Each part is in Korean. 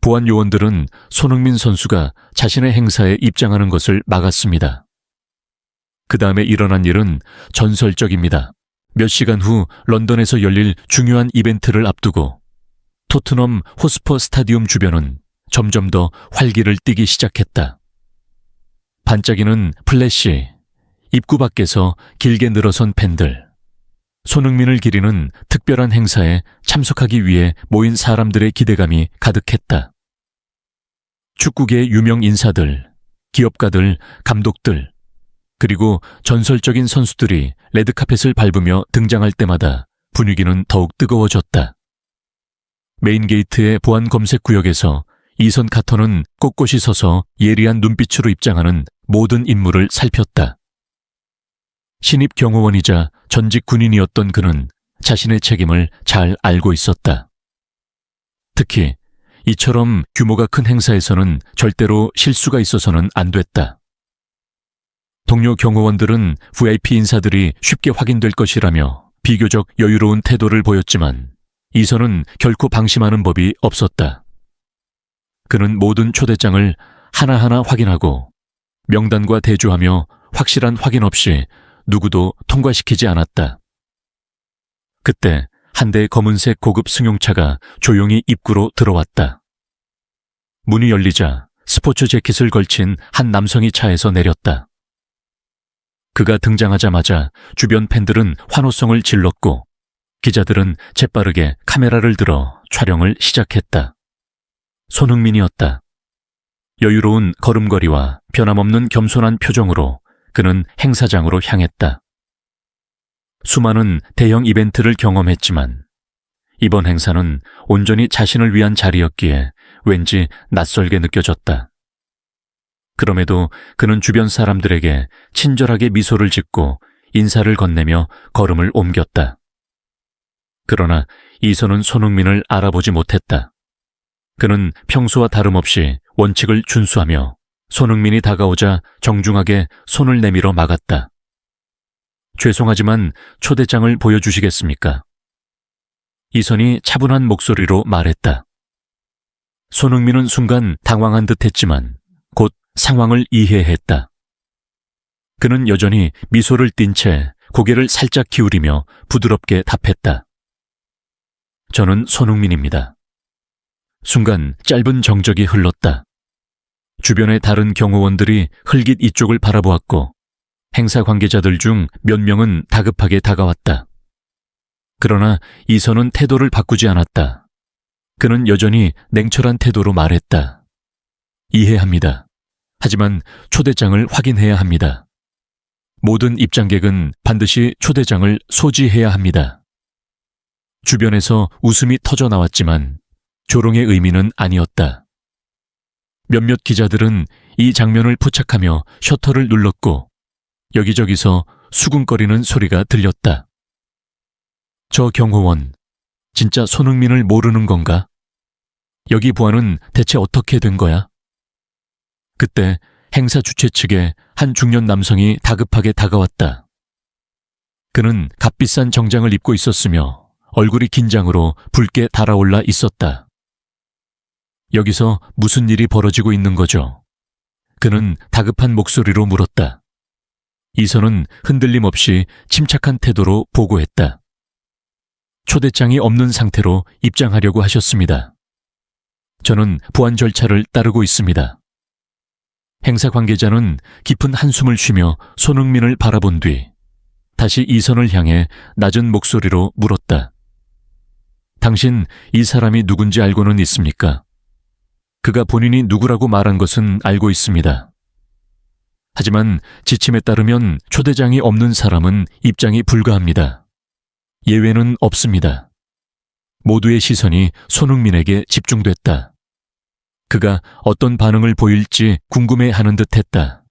보안 요원들은 손흥민 선수가 자신의 행사에 입장하는 것을 막았습니다. 그 다음에 일어난 일은 전설적입니다. 몇 시간 후 런던에서 열릴 중요한 이벤트를 앞두고 토트넘 호스퍼 스타디움 주변은 점점 더 활기를 띠기 시작했다. 반짝이는 플래시, 입구 밖에서 길게 늘어선 팬들, 손흥민을 기리는 특별한 행사에 참석하기 위해 모인 사람들의 기대감이 가득했다. 축구계의 유명 인사들, 기업가들, 감독들, 그리고 전설적인 선수들이 레드카펫을 밟으며 등장할 때마다 분위기는 더욱 뜨거워졌다. 메인게이트의 보안 검색 구역에서 이선 카터는 꼿꼿이 서서 예리한 눈빛으로 입장하는 모든 인물을 살폈다. 신입 경호원이자 전직 군인이었던 그는 자신의 책임을 잘 알고 있었다. 특히 이처럼 규모가 큰 행사에서는 절대로 실수가 있어서는 안 됐다. 동료 경호원들은 VIP 인사들이 쉽게 확인될 것이라며 비교적 여유로운 태도를 보였지만 이선은 결코 방심하는 법이 없었다. 그는 모든 초대장을 하나하나 확인하고 명단과 대조하며 확실한 확인 없이 누구도 통과시키지 않았다. 그때 한 대의 검은색 고급 승용차가 조용히 입구로 들어왔다. 문이 열리자 스포츠 재킷을 걸친 한 남성이 차에서 내렸다. 그가 등장하자마자 주변 팬들은 환호성을 질렀고 기자들은 재빠르게 카메라를 들어 촬영을 시작했다. 손흥민이었다. 여유로운 걸음걸이와 변함없는 겸손한 표정으로 그는 행사장으로 향했다. 수많은 대형 이벤트를 경험했지만 이번 행사는 온전히 자신을 위한 자리였기에 왠지 낯설게 느껴졌다. 그럼에도 그는 주변 사람들에게 친절하게 미소를 짓고 인사를 건네며 걸음을 옮겼다. 그러나 이선은 손흥민을 알아보지 못했다. 그는 평소와 다름없이 원칙을 준수하며 손흥민이 다가오자 정중하게 손을 내밀어 막았다. 죄송하지만 초대장을 보여주시겠습니까? 이선이 차분한 목소리로 말했다. 손흥민은 순간 당황한 듯 했지만 곧 상황을 이해했다. 그는 여전히 미소를 띤 채 고개를 살짝 기울이며 부드럽게 답했다. 저는 손흥민입니다. 순간 짧은 정적이 흘렀다. 주변의 다른 경호원들이 흘깃 이쪽을 바라보았고 행사 관계자들 중 몇 명은 다급하게 다가왔다. 그러나 이선은 태도를 바꾸지 않았다. 그는 여전히 냉철한 태도로 말했다. 이해합니다. 하지만 초대장을 확인해야 합니다. 모든 입장객은 반드시 초대장을 소지해야 합니다. 주변에서 웃음이 터져 나왔지만 조롱의 의미는 아니었다. 몇몇 기자들은 이 장면을 포착하며 셔터를 눌렀고 여기저기서 수군거리는 소리가 들렸다. 저 경호원, 진짜 손흥민을 모르는 건가? 여기 보안은 대체 어떻게 된 거야? 그때 행사 주최 측에 한 중년 남성이 다급하게 다가왔다. 그는 값비싼 정장을 입고 있었으며 얼굴이 긴장으로 붉게 달아올라 있었다. 여기서 무슨 일이 벌어지고 있는 거죠? 그는 다급한 목소리로 물었다. 이선은 흔들림 없이 침착한 태도로 보고했다. 초대장이 없는 상태로 입장하려고 하셨습니다. 저는 보안 절차를 따르고 있습니다. 행사 관계자는 깊은 한숨을 쉬며 손흥민을 바라본 뒤 다시 이선을 향해 낮은 목소리로 물었다. 당신 이 사람이 누군지 알고는 있습니까? 그가 본인이 누구라고 말한 것은 알고 있습니다. 하지만 지침에 따르면 초대장이 없는 사람은 입장이 불가합니다. 예외는 없습니다. 모두의 시선이 손흥민에게 집중됐다. 그가 어떤 반응을 보일지 궁금해하는 듯했다.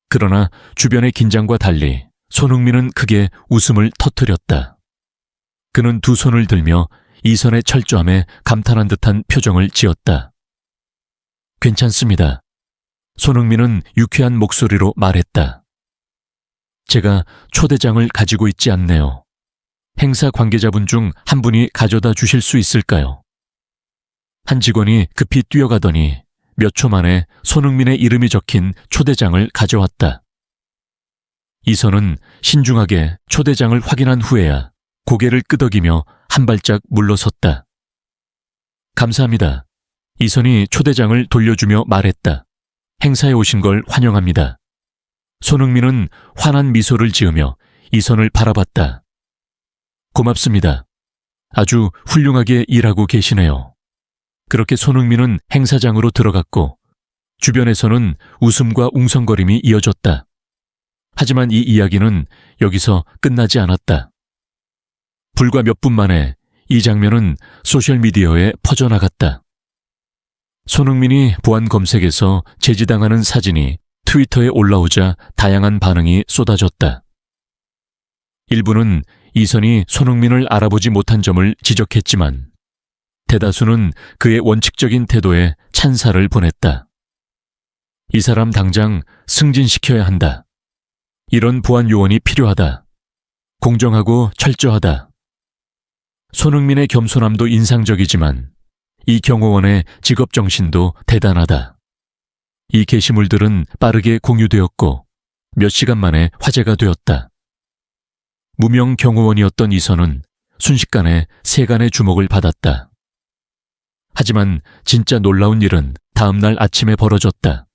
그러나 주변의 긴장과 달리 손흥민은 크게 웃음을 터뜨렸다. 그는 두 손을 들며 이선의 철저함에 감탄한 듯한 표정을 지었다. 괜찮습니다. 손흥민은 유쾌한 목소리로 말했다. 제가 초대장을 가지고 있지 않네요. 행사 관계자분 중 한 분이 가져다 주실 수 있을까요? 한 직원이 급히 뛰어가더니 몇 초 만에 손흥민의 이름이 적힌 초대장을 가져왔다. 이선은 신중하게 초대장을 확인한 후에야 고개를 끄덕이며 한 발짝 물러섰다. 감사합니다. 이선이 초대장을 돌려주며 말했다. 행사에 오신 걸 환영합니다. 손흥민은 환한 미소를 지으며 이선을 바라봤다. 고맙습니다. 아주 훌륭하게 일하고 계시네요. 그렇게 손흥민은 행사장으로 들어갔고 주변에서는 웃음과 웅성거림이 이어졌다. 하지만 이 이야기는 여기서 끝나지 않았다. 불과 몇 분 만에 이 장면은 소셜미디어에 퍼져나갔다. 손흥민이 보안 검색에서 제지당하는 사진이 트위터에 올라오자 다양한 반응이 쏟아졌다. 일부는 이선이 손흥민을 알아보지 못한 점을 지적했지만 대다수는 그의 원칙적인 태도에 찬사를 보냈다. 이 사람 당장 승진시켜야 한다. 이런 보안 요원이 필요하다. 공정하고 철저하다. 손흥민의 겸손함도 인상적이지만 이 경호원의 직업정신도 대단하다. 이 게시물들은 빠르게 공유되었고 몇 시간 만에 화제가 되었다. 무명 경호원이었던 이선은 순식간에 세간의 주목을 받았다. 하지만 진짜 놀라운 일은 다음 날 아침에 벌어졌다.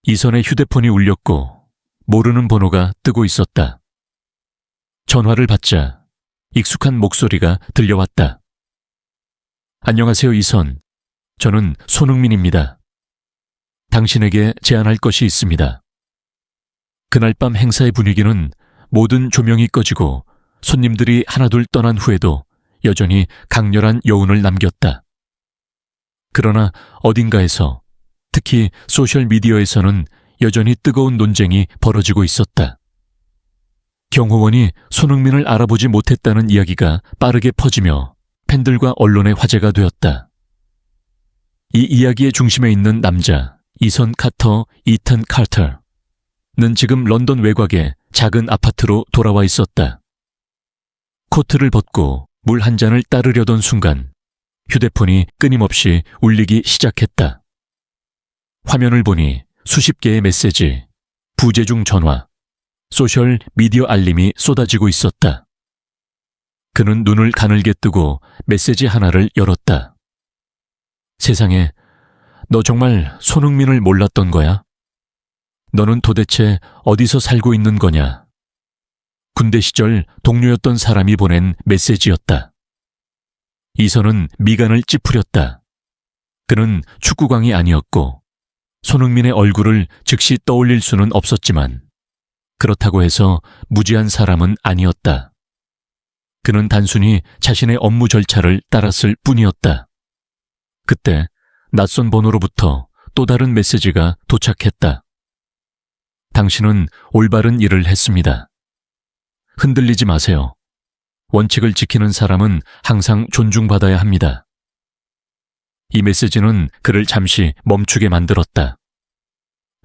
이선의 휴대폰이 울렸고 모르는 번호가 뜨고 있었다. 전화를 받자 익숙한 목소리가 들려왔다. 안녕하세요, 이선. 저는 손흥민입니다. 당신에게 제안할 것이 있습니다. 그날 밤 행사의 분위기는 모든 조명이 꺼지고 손님들이 하나둘 떠난 후에도 여전히 강렬한 여운을 남겼다. 그러나 어딘가에서, 특히 소셜미디어에서는 여전히 뜨거운 논쟁이 벌어지고 있었다. 경호원이 손흥민을 알아보지 못했다는 이야기가 빠르게 퍼지며 팬들과 언론의 화제가 되었다. 이 이야기의 중심에 있는 남자, 이선 카터, 이튼 카터는 지금 런던 외곽의 작은 아파트로 돌아와 있었다. 코트를 벗고 물 한 잔을 따르려던 순간 휴대폰이 끊임없이 울리기 시작했다. 화면을 보니 수십 개의 메시지, 부재중 전화, 소셜 미디어 알림이 쏟아지고 있었다. 그는 눈을 가늘게 뜨고 메시지 하나를 열었다. 세상에, 너 정말 손흥민을 몰랐던 거야? 너는 도대체 어디서 살고 있는 거냐? 군대 시절 동료였던 사람이 보낸 메시지였다. 이선은 미간을 찌푸렸다. 그는 축구광이 아니었고 손흥민의 얼굴을 즉시 떠올릴 수는 없었지만 그렇다고 해서 무지한 사람은 아니었다. 그는 단순히 자신의 업무 절차를 따랐을 뿐이었다. 그때 낯선 번호로부터 또 다른 메시지가 도착했다. 당신은 올바른 일을 했습니다. 흔들리지 마세요. 원칙을 지키는 사람은 항상 존중받아야 합니다. 이 메시지는 그를 잠시 멈추게 만들었다.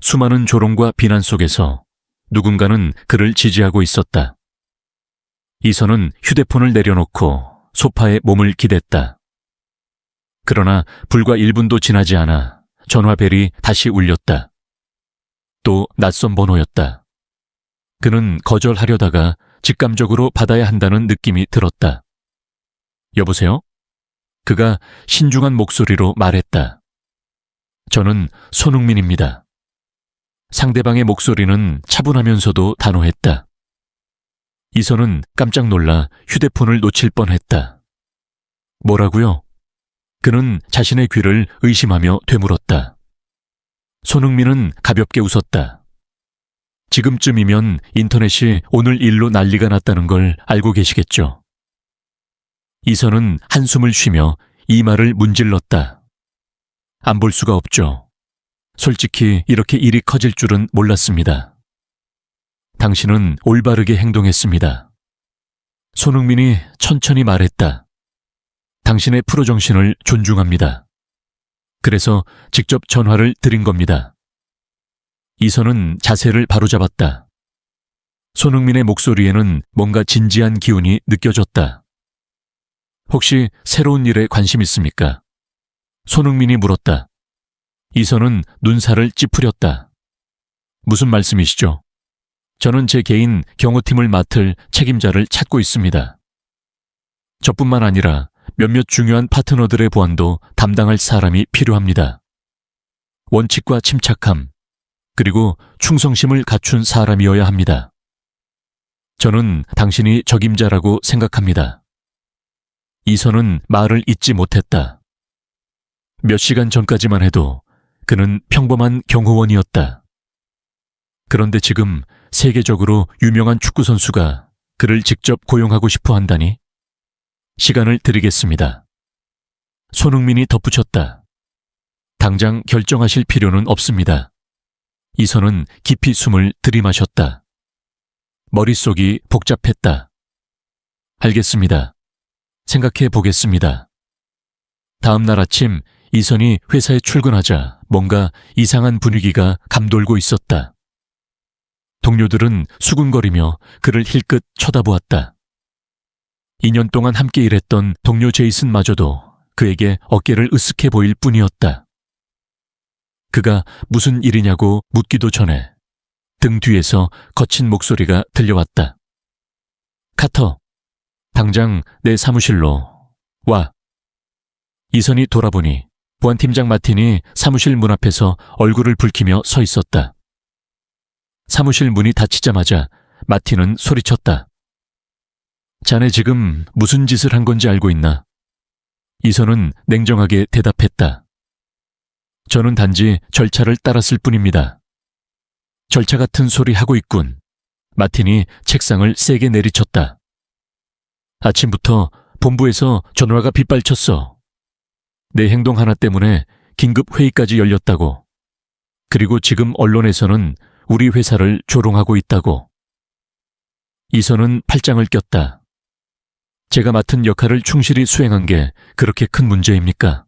수많은 조롱과 비난 속에서 누군가는 그를 지지하고 있었다. 이선은 휴대폰을 내려놓고 소파에 몸을 기댔다. 그러나 불과 1분도 지나지 않아 전화벨이 다시 울렸다. 또 낯선 번호였다. 그는 거절하려다가 직감적으로 받아야 한다는 느낌이 들었다. 여보세요? 그가 신중한 목소리로 말했다. 저는 손흥민입니다. 상대방의 목소리는 차분하면서도 단호했다. 이선은 깜짝 놀라 휴대폰을 놓칠 뻔했다. 뭐라고요? 그는 자신의 귀를 의심하며 되물었다. 손흥민은 가볍게 웃었다. 지금쯤이면 인터넷이 오늘 일로 난리가 났다는 걸 알고 계시겠죠? 이선은 한숨을 쉬며 이 말을 문질렀다. 안 볼 수가 없죠. 솔직히 이렇게 일이 커질 줄은 몰랐습니다. 당신은 올바르게 행동했습니다. 손흥민이 천천히 말했다. 당신의 프로 정신을 존중합니다. 그래서 직접 전화를 드린 겁니다. 이선은 자세를 바로잡았다. 손흥민의 목소리에는 뭔가 진지한 기운이 느껴졌다. 혹시 새로운 일에 관심 있습니까? 손흥민이 물었다. 이선은 눈살을 찌푸렸다. 무슨 말씀이시죠? 저는 제 개인 경호팀을 맡을 책임자를 찾고 있습니다. 저뿐만 아니라 몇몇 중요한 파트너들의 보안도 담당할 사람이 필요합니다. 원칙과 침착함, 그리고 충성심을 갖춘 사람이어야 합니다. 저는 당신이 적임자라고 생각합니다. 이선은 말을 잇지 못했다. 몇 시간 전까지만 해도 그는 평범한 경호원이었다. 그런데 지금 세계적으로 유명한 축구선수가 그를 직접 고용하고 싶어 한다니? 시간을 드리겠습니다. 손흥민이 덧붙였다. 당장 결정하실 필요는 없습니다. 이선은 깊이 숨을 들이마셨다. 머릿속이 복잡했다. 알겠습니다. 생각해 보겠습니다. 다음 날 아침 이선이 회사에 출근하자 뭔가 이상한 분위기가 감돌고 있었다. 동료들은 수군거리며 그를 힐끗 쳐다보았다. 2년 동안 함께 일했던 동료 제이슨마저도 그에게 어깨를 으쓱해 보일 뿐이었다. 그가 무슨 일이냐고 묻기도 전에 등 뒤에서 거친 목소리가 들려왔다. 카터, 당장 내 사무실로 와. 이선이 돌아보니 보안팀장 마틴이 사무실 문 앞에서 얼굴을 붉히며 서 있었다. 사무실 문이 닫히자마자 마틴은 소리쳤다. 자네 지금 무슨 짓을 한 건지 알고 있나? 이선은 냉정하게 대답했다. 저는 단지 절차를 따랐을 뿐입니다. 절차 같은 소리 하고 있군. 마틴이 책상을 세게 내리쳤다. 아침부터 본부에서 전화가 빗발쳤어. 내 행동 하나 때문에 긴급 회의까지 열렸다고. 그리고 지금 언론에서는 우리 회사를 조롱하고 있다고. 이선은 팔짱을 꼈다. 제가 맡은 역할을 충실히 수행한 게 그렇게 큰 문제입니까?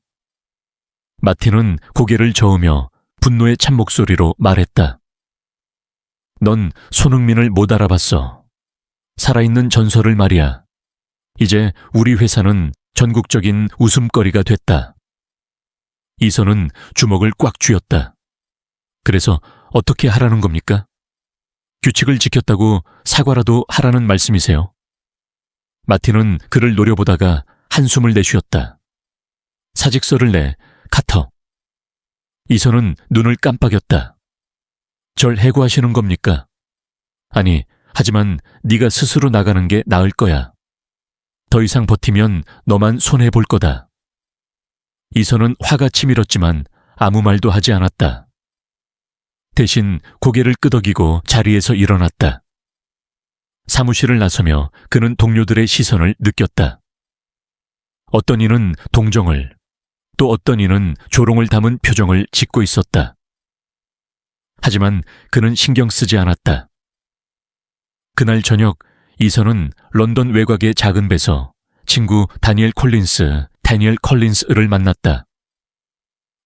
마틴은 고개를 저으며 분노의 찬 목소리로 말했다. 넌 손흥민을 못 알아봤어. 살아있는 전설을 말이야. 이제 우리 회사는 전국적인 웃음거리가 됐다. 이선은 주먹을 꽉 쥐었다. 그래서 어떻게 하라는 겁니까? 규칙을 지켰다고 사과라도 하라는 말씀이세요? 마틴은 그를 노려보다가 한숨을 내쉬었다. 사직서를 내, 카터. 이선은 눈을 깜빡였다. 절 해고하시는 겁니까? 아니, 하지만 네가 스스로 나가는 게 나을 거야. 더 이상 버티면 너만 손해볼 거다. 이선은 화가 치밀었지만 아무 말도 하지 않았다. 대신 고개를 끄덕이고 자리에서 일어났다. 사무실을 나서며 그는 동료들의 시선을 느꼈다. 어떤 이는 동정을, 또 어떤 이는 조롱을 담은 표정을 짓고 있었다. 하지만 그는 신경 쓰지 않았다. 그날 저녁 이선은 런던 외곽의 작은 배에서 친구 다니엘 컬린스를 만났다.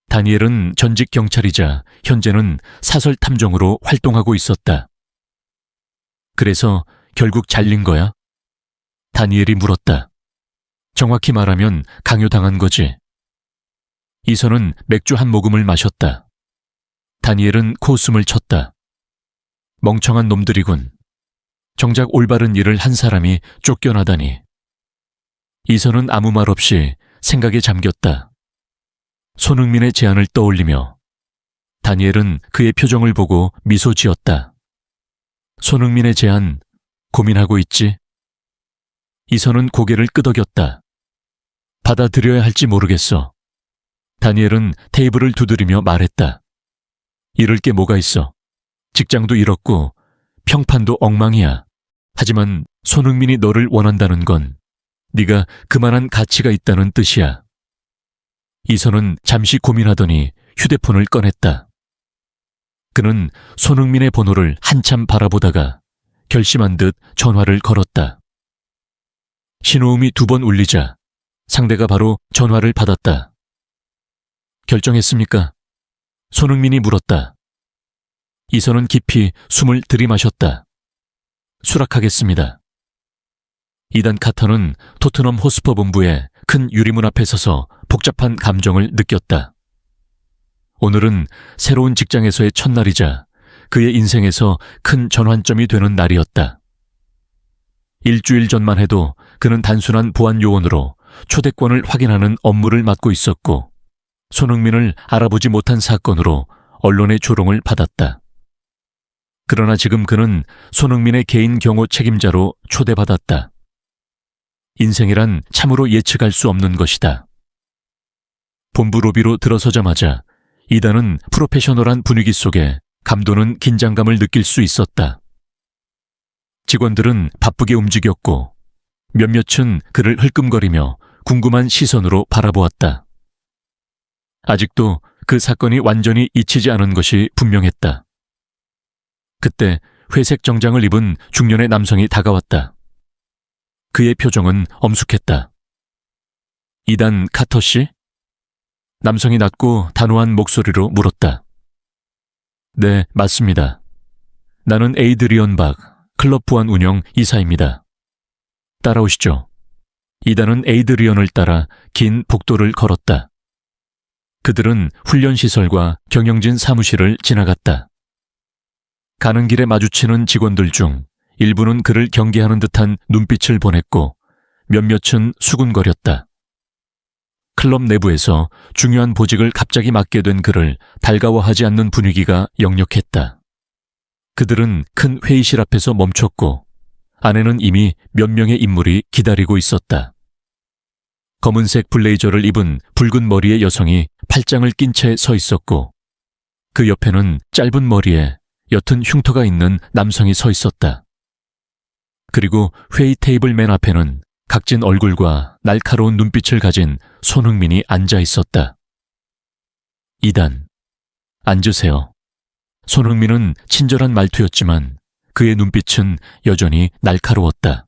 다니엘은 전직 경찰이자 현재는 사설 탐정으로 활동하고 있었다. 그래서 결국 잘린 거야? 다니엘이 물었다. 정확히 말하면 강요당한 거지. 이선은 맥주 한 모금을 마셨다. 다니엘은 코웃음을 쳤다. 멍청한 놈들이군. 정작 올바른 일을 한 사람이 쫓겨나다니. 이선은 아무 말 없이 생각에 잠겼다. 손흥민의 제안을 떠올리며 다니엘은 그의 표정을 보고 미소 지었다. 손흥민의 제안 고민하고 있지? 이선은 고개를 끄덕였다. 받아들여야 할지 모르겠어. 다니엘은 테이블을 두드리며 말했다. 잃을 게 뭐가 있어. 직장도 잃었고 평판도 엉망이야. 하지만 손흥민이 너를 원한다는 건 네가 그만한 가치가 있다는 뜻이야. 이선은 잠시 고민하더니 휴대폰을 꺼냈다. 그는 손흥민의 번호를 한참 바라보다가 결심한 듯 전화를 걸었다. 신호음이 2번 울리자 상대가 바로 전화를 받았다. 결정했습니까? 손흥민이 물었다. 이선은 깊이 숨을 들이마셨다. 수락하겠습니다. 이단 카터는 토트넘 호스퍼 본부의 큰 유리문 앞에 서서 복잡한 감정을 느꼈다. 오늘은 새로운 직장에서의 첫날이자 그의 인생에서 큰 전환점이 되는 날이었다. 일주일 전만 해도 그는 단순한 보안 요원으로 초대권을 확인하는 업무를 맡고 있었고 손흥민을 알아보지 못한 사건으로 언론의 조롱을 받았다. 그러나 지금 그는 손흥민의 개인 경호 책임자로 초대받았다. 인생이란 참으로 예측할 수 없는 것이다. 본부 로비로 들어서자마자 이단은 프로페셔널한 분위기 속에 감도는 긴장감을 느낄 수 있었다. 직원들은 바쁘게 움직였고 몇몇은 그를 흘끔거리며 궁금한 시선으로 바라보았다. 아직도 그 사건이 완전히 잊히지 않은 것이 분명했다. 그때 회색 정장을 입은 중년의 남성이 다가왔다. 그의 표정은 엄숙했다. 이단 카터 씨? 남성이 낮고 단호한 목소리로 물었다. 네, 맞습니다. 나는 에이드리언 박, 클럽 보안 운영 이사입니다. 따라오시죠. 이단은 에이드리언을 따라 긴 복도를 걸었다. 그들은 훈련시설과 경영진 사무실을 지나갔다. 가는 길에 마주치는 직원들 중 일부는 그를 경계하는 듯한 눈빛을 보냈고 몇몇은 수군거렸다. 클럽 내부에서 중요한 보직을 갑자기 맡게 된 그를 달가워하지 않는 분위기가 역력했다. 그들은 큰 회의실 앞에서 멈췄고 안에는 이미 몇 명의 인물이 기다리고 있었다. 검은색 블레이저를 입은 붉은 머리의 여성이 팔짱을 낀 채 서 있었고 그 옆에는 짧은 머리에 옅은 흉터가 있는 남성이 서 있었다. 그리고 회의 테이블 맨 앞에는 각진 얼굴과 날카로운 눈빛을 가진 손흥민이 앉아 있었다. 이단, 앉으세요. 손흥민은 친절한 말투였지만 그의 눈빛은 여전히 날카로웠다.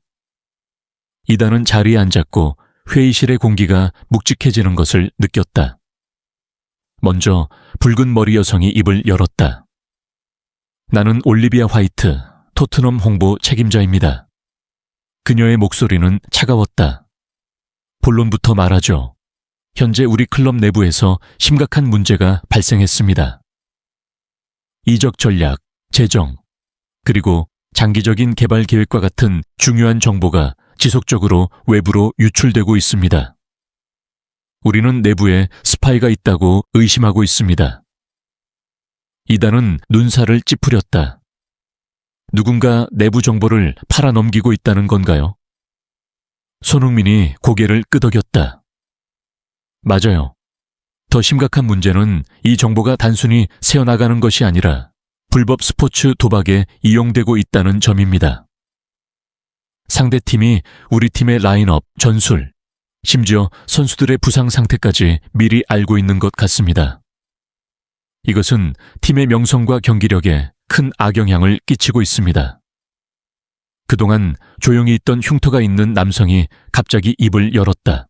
이단은 자리에 앉았고 회의실의 공기가 묵직해지는 것을 느꼈다. 먼저 붉은 머리 여성이 입을 열었다. 나는 올리비아 화이트, 토트넘 홍보 책임자입니다. 그녀의 목소리는 차가웠다. 본론부터 말하죠. 현재 우리 클럽 내부에서 심각한 문제가 발생했습니다. 이적 전략, 재정, 그리고 장기적인 개발 계획과 같은 중요한 정보가 지속적으로 외부로 유출되고 있습니다. 우리는 내부에 스파이가 있다고 의심하고 있습니다. 이단은 눈살을 찌푸렸다. 누군가 내부 정보를 팔아넘기고 있다는 건가요? 손흥민이 고개를 끄덕였다. 맞아요. 더 심각한 문제는 이 정보가 단순히 새어나가는 것이 아니라 불법 스포츠 도박에 이용되고 있다는 점입니다. 상대팀이 우리 팀의 라인업, 전술, 심지어 선수들의 부상 상태까지 미리 알고 있는 것 같습니다. 이것은 팀의 명성과 경기력에 큰 악영향을 끼치고 있습니다. 그동안 조용히 있던 흉터가 있는 남성이 갑자기 입을 열었다.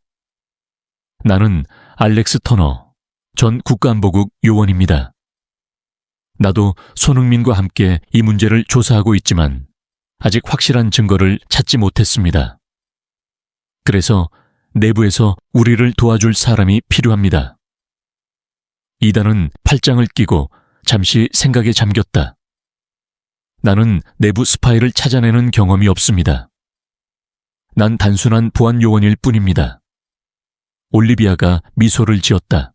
나는 알렉스 터너, 전 국가안보국 요원입니다. 나도 손흥민과 함께 이 문제를 조사하고 있지만 아직 확실한 증거를 찾지 못했습니다. 그래서 내부에서 우리를 도와줄 사람이 필요합니다. 이단은 팔짱을 끼고 잠시 생각에 잠겼다. 나는 내부 스파이를 찾아내는 경험이 없습니다. 난 단순한 보안 요원일 뿐입니다. 올리비아가 미소를 지었다.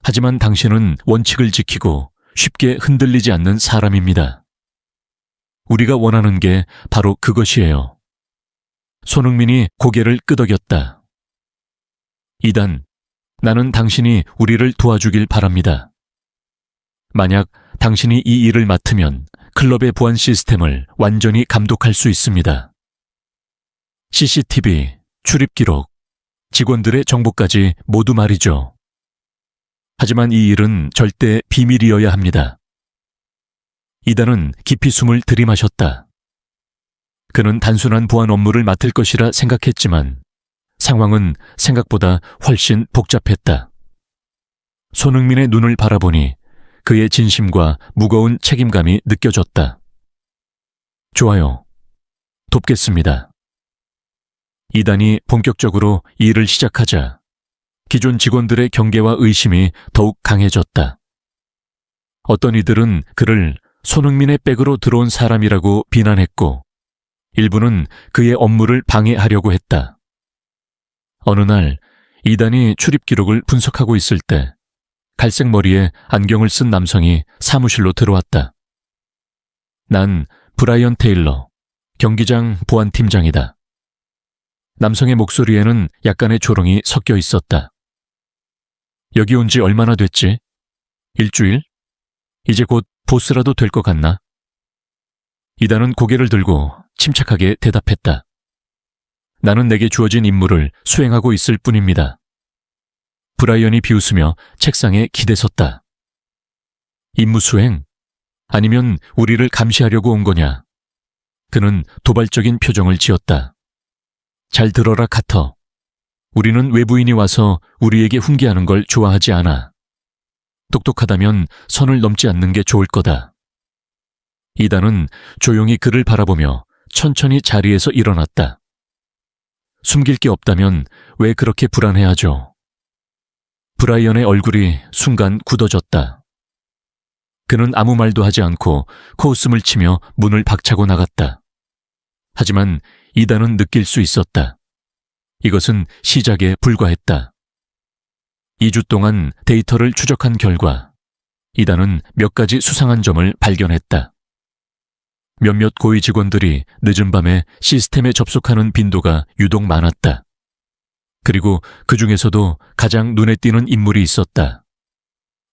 하지만 당신은 원칙을 지키고 쉽게 흔들리지 않는 사람입니다. 우리가 원하는 게 바로 그것이에요. 손흥민이 고개를 끄덕였다. 이단, 나는 당신이 우리를 도와주길 바랍니다. 만약 당신이 이 일을 맡으면 클럽의 보안 시스템을 완전히 감독할 수 있습니다. CCTV, 출입 기록, 직원들의 정보까지 모두 말이죠. 하지만 이 일은 절대 비밀이어야 합니다. 이단은 깊이 숨을 들이마셨다. 그는 단순한 보안 업무를 맡을 것이라 생각했지만 상황은 생각보다 훨씬 복잡했다. 손흥민의 눈을 바라보니 그의 진심과 무거운 책임감이 느껴졌다. 좋아요. 돕겠습니다. 이단이 본격적으로 일을 시작하자 기존 직원들의 경계와 의심이 더욱 강해졌다. 어떤 이들은 그를 손흥민의 백으로 들어온 사람이라고 비난했고, 일부는 그의 업무를 방해하려고 했다. 어느 날 이단이 출입 기록을 분석하고 있을 때 갈색 머리에 안경을 쓴 남성이 사무실로 들어왔다. 난 브라이언 테일러, 경기장 보안팀장이다. 남성의 목소리에는 약간의 조롱이 섞여 있었다. 여기 온 지 얼마나 됐지? 일주일? 이제 곧 보스라도 될 것 같나? 이단은 고개를 들고 침착하게 대답했다. 나는 내게 주어진 임무를 수행하고 있을 뿐입니다. 브라이언이 비웃으며 책상에 기대섰다. 임무 수행? 아니면 우리를 감시하려고 온 거냐? 그는 도발적인 표정을 지었다. 잘 들어라, 카터. 우리는 외부인이 와서 우리에게 훈계하는 걸 좋아하지 않아. 똑똑하다면 선을 넘지 않는 게 좋을 거다. 이단은 조용히 그를 바라보며 천천히 자리에서 일어났다. 숨길 게 없다면 왜 그렇게 불안해하죠? 브라이언의 얼굴이 순간 굳어졌다. 그는 아무 말도 하지 않고 코웃음을 치며 문을 박차고 나갔다. 하지만 이단은 느낄 수 있었다. 이것은 시작에 불과했다. 2주 동안 데이터를 추적한 결과 이단은 몇 가지 수상한 점을 발견했다. 몇몇 고위 직원들이 늦은 밤에 시스템에 접속하는 빈도가 유독 많았다. 그리고 그 중에서도 가장 눈에 띄는 인물이 있었다.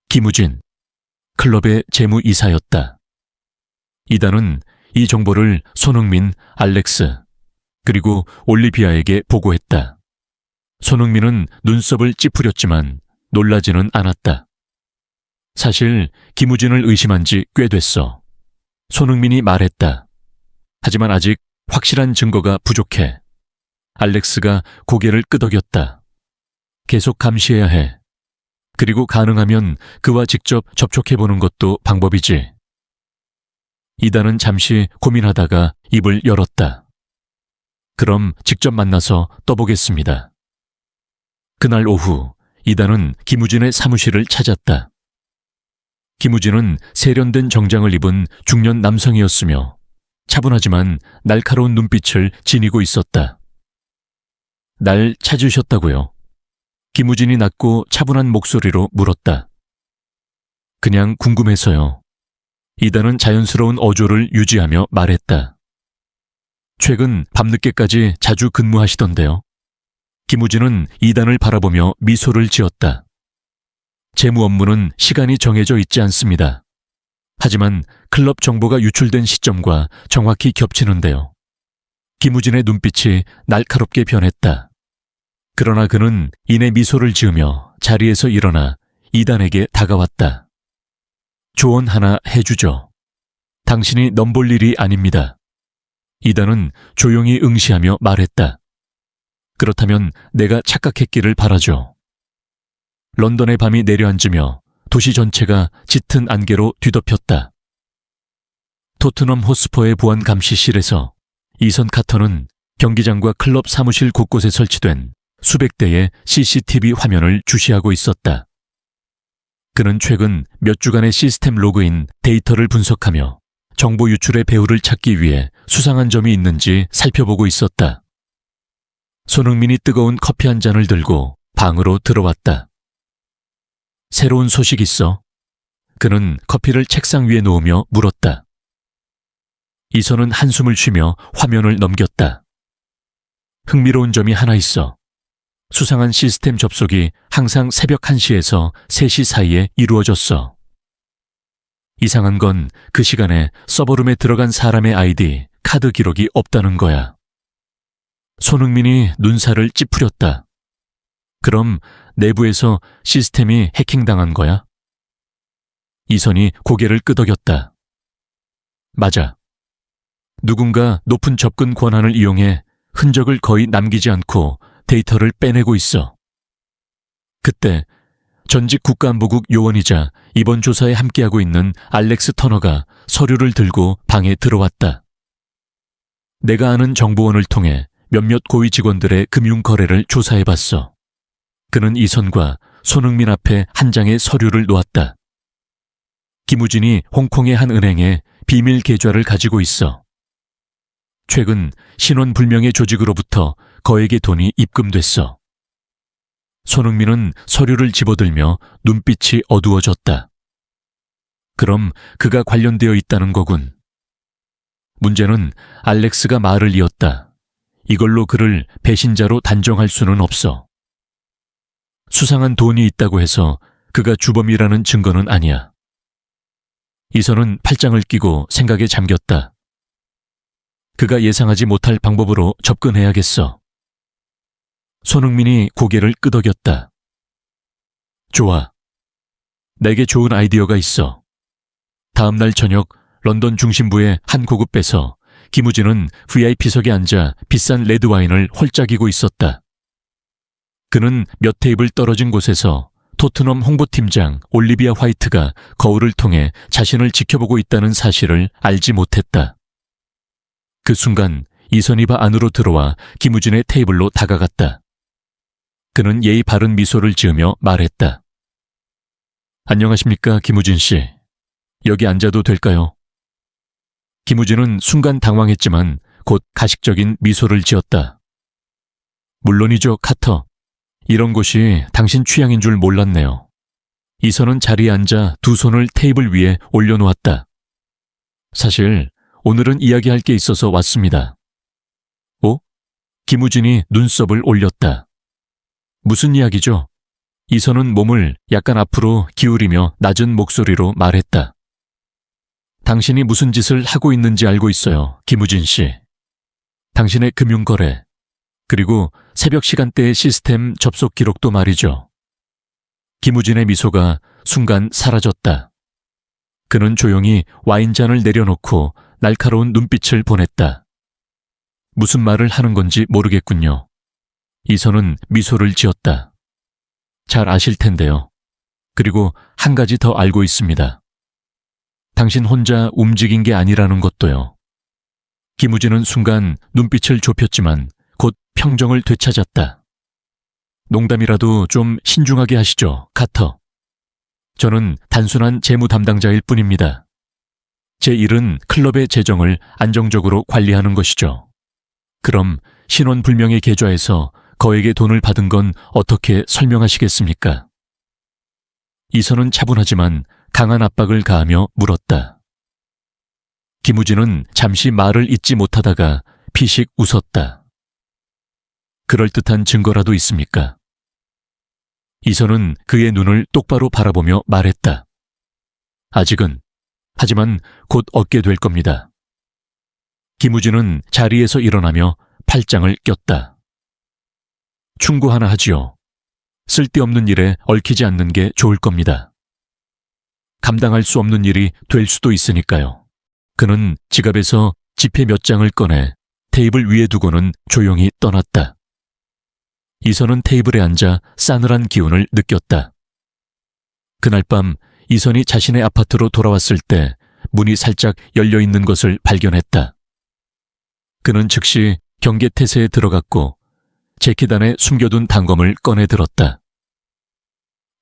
김우진, 클럽의 재무이사였다. 이단은 이 정보를 손흥민, 알렉스, 그리고 올리비아에게 보고했다. 손흥민은 눈썹을 찌푸렸지만 놀라지는 않았다. 사실 김우진을 의심한 지 꽤 됐어. 손흥민이 말했다. 하지만 아직 확실한 증거가 부족해. 알렉스가 고개를 끄덕였다. 계속 감시해야 해. 그리고 가능하면 그와 직접 접촉해보는 것도 방법이지. 이단은 잠시 고민하다가 입을 열었다. 그럼 직접 만나서 떠보겠습니다. 그날 오후 이단은 김우진의 사무실을 찾았다. 김우진은 세련된 정장을 입은 중년 남성이었으며 차분하지만 날카로운 눈빛을 지니고 있었다. 날 찾으셨다고요? 김우진이 낮고 차분한 목소리로 물었다. 그냥 궁금해서요. 이단은 자연스러운 어조를 유지하며 말했다. 최근 밤늦게까지 자주 근무하시던데요. 김우진은 이단을 바라보며 미소를 지었다. 재무 업무는 시간이 정해져 있지 않습니다. 하지만 클럽 정보가 유출된 시점과 정확히 겹치는데요. 김우진의 눈빛이 날카롭게 변했다. 그러나 그는 이내 미소를 지으며 자리에서 일어나 이단에게 다가왔다. 조언 하나 해주죠. 당신이 넘볼 일이 아닙니다. 이단은 조용히 응시하며 말했다. 그렇다면 내가 착각했기를 바라죠. 런던의 밤이 내려앉으며 도시 전체가 짙은 안개로 뒤덮였다. 토트넘 호스퍼의 보안 감시실에서 이선 카터는 경기장과 클럽 사무실 곳곳에 설치된 수백 대의 CCTV 화면을 주시하고 있었다. 그는 최근 몇 주간의 시스템 로그인 데이터를 분석하며 정보 유출의 배후를 찾기 위해 수상한 점이 있는지 살펴보고 있었다. 손흥민이 뜨거운 커피 한 잔을 들고 방으로 들어왔다. 새로운 소식 있어? 그는 커피를 책상 위에 놓으며 물었다. 이선은 한숨을 쉬며 화면을 넘겼다. 흥미로운 점이 하나 있어. 수상한 시스템 접속이 항상 새벽 1시에서 3시 사이에 이루어졌어. 이상한 건 그 시간에 서버룸에 들어간 사람의 아이디, 카드 기록이 없다는 거야. 손흥민이 눈살을 찌푸렸다. 그럼 내부에서 시스템이 해킹당한 거야? 이선이 고개를 끄덕였다. 맞아. 누군가 높은 접근 권한을 이용해 흔적을 거의 남기지 않고 데이터를 빼내고 있어. 그때 전직 국가안보국 요원이자 이번 조사에 함께하고 있는 알렉스 터너가 서류를 들고 방에 들어왔다. 내가 아는 정보원을 통해 몇몇 고위 직원들의 금융 거래를 조사해봤어. 그는 이선과 손흥민 앞에 한 장의 서류를 놓았다. 김우진이 홍콩의 한 은행에 비밀 계좌를 가지고 있어. 최근 신원불명의 조직으로부터 거액의 돈이 입금됐어. 손흥민은 서류를 집어들며 눈빛이 어두워졌다. 그럼 그가 관련되어 있다는 거군. 문제는 알렉스가 말을 이었다. 이걸로 그를 배신자로 단정할 수는 없어. 수상한 돈이 있다고 해서 그가 주범이라는 증거는 아니야. 이선은 팔짱을 끼고 생각에 잠겼다. 그가 예상하지 못할 방법으로 접근해야겠어. 손흥민이 고개를 끄덕였다. 좋아. 내게 좋은 아이디어가 있어. 다음 날 저녁 런던 중심부의 한 고급배서 김우진은 VIP석에 앉아 비싼 레드와인을 홀짝이고 있었다. 그는 몇 테이블 떨어진 곳에서 토트넘 홍보팀장 올리비아 화이트가 거울을 통해 자신을 지켜보고 있다는 사실을 알지 못했다. 그 순간 이선희가 안으로 들어와 김우진의 테이블로 다가갔다. 그는 예의 바른 미소를 지으며 말했다. 안녕하십니까, 김우진 씨. 여기 앉아도 될까요? 김우진은 순간 당황했지만 곧 가식적인 미소를 지었다. 물론이죠, 카터. 이런 곳이 당신 취향인 줄 몰랐네요. 이선은 자리에 앉아 두 손을 테이블 위에 올려놓았다. 사실 오늘은 이야기할 게 있어서 왔습니다. 오? 김우진이 눈썹을 올렸다. 무슨 이야기죠? 이선은 몸을 약간 앞으로 기울이며 낮은 목소리로 말했다. 당신이 무슨 짓을 하고 있는지 알고 있어요, 김우진 씨. 당신의 금융거래, 그리고 새벽 시간대의 시스템 접속 기록도 말이죠. 김우진의 미소가 순간 사라졌다. 그는 조용히 와인잔을 내려놓고 날카로운 눈빛을 보냈다. 무슨 말을 하는 건지 모르겠군요. 이선은 미소를 지었다. 잘 아실 텐데요. 그리고 한 가지 더 알고 있습니다. 당신 혼자 움직인 게 아니라는 것도요. 김우진은 순간 눈빛을 좁혔지만 곧 평정을 되찾았다. 농담이라도 좀 신중하게 하시죠, 카터. 저는 단순한 재무 담당자일 뿐입니다. 제 일은 클럽의 재정을 안정적으로 관리하는 것이죠. 그럼 신원불명의 계좌에서 거액의 돈을 받은 건 어떻게 설명하시겠습니까? 이선은 차분하지만 강한 압박을 가하며 물었다. 김우진은 잠시 말을 잇지 못하다가 피식 웃었다. 그럴듯한 증거라도 있습니까? 이선은 그의 눈을 똑바로 바라보며 말했다. 아직은, 하지만 곧 얻게 될 겁니다. 김우진은 자리에서 일어나며 팔짱을 꼈다. 충고 하나 하지요. 쓸데없는 일에 얽히지 않는 게 좋을 겁니다. 감당할 수 없는 일이 될 수도 있으니까요. 그는 지갑에서 지폐 몇 장을 꺼내 테이블 위에 두고는 조용히 떠났다. 이선은 테이블에 앉아 싸늘한 기운을 느꼈다. 그날 밤 이선이 자신의 아파트로 돌아왔을 때 문이 살짝 열려있는 것을 발견했다. 그는 즉시 경계태세에 들어갔고 재킷 안에 숨겨둔 단검을 꺼내 들었다.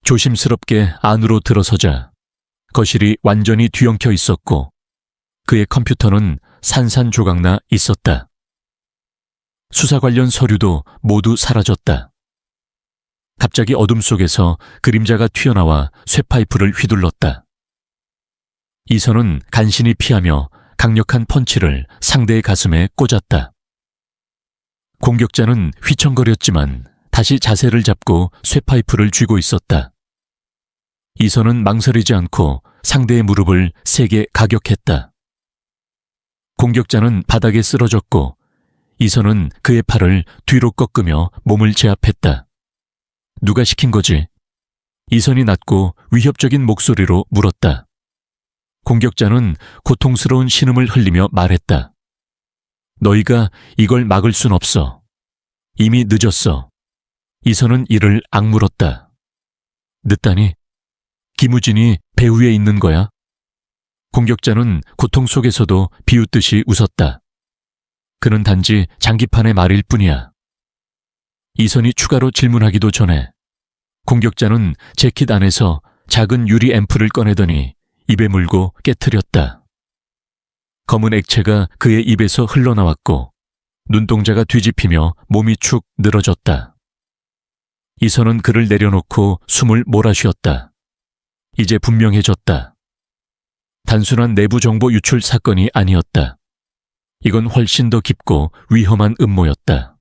조심스럽게 안으로 들어서자 거실이 완전히 뒤엉켜 있었고 그의 컴퓨터는 산산조각나 있었다. 수사 관련 서류도 모두 사라졌다. 갑자기 어둠 속에서 그림자가 튀어나와 쇠파이프를 휘둘렀다. 이선은 간신히 피하며 강력한 펀치를 상대의 가슴에 꽂았다. 공격자는 휘청거렸지만 다시 자세를 잡고 쇠파이프를 쥐고 있었다. 이선은 망설이지 않고 상대의 무릎을 세게 가격했다. 공격자는 바닥에 쓰러졌고 이선은 그의 팔을 뒤로 꺾으며 몸을 제압했다. 누가 시킨 거지? 이선이 낮고 위협적인 목소리로 물었다. 공격자는 고통스러운 신음을 흘리며 말했다. 너희가 이걸 막을 순 없어. 이미 늦었어. 이선은 이를 악물었다. 늦다니? 김우진이 배 위에 있는 거야? 공격자는 고통 속에서도 비웃듯이 웃었다. 그는 단지 장기판의 말일 뿐이야. 이선이 추가로 질문하기도 전에 공격자는 재킷 안에서 작은 유리 앰플을 꺼내더니 입에 물고 깨트렸다. 검은 액체가 그의 입에서 흘러나왔고 눈동자가 뒤집히며 몸이 축 늘어졌다. 이선은 그를 내려놓고 숨을 몰아쉬었다. 이제 분명해졌다. 단순한 내부 정보 유출 사건이 아니었다. 이건 훨씬 더 깊고 위험한 음모였다.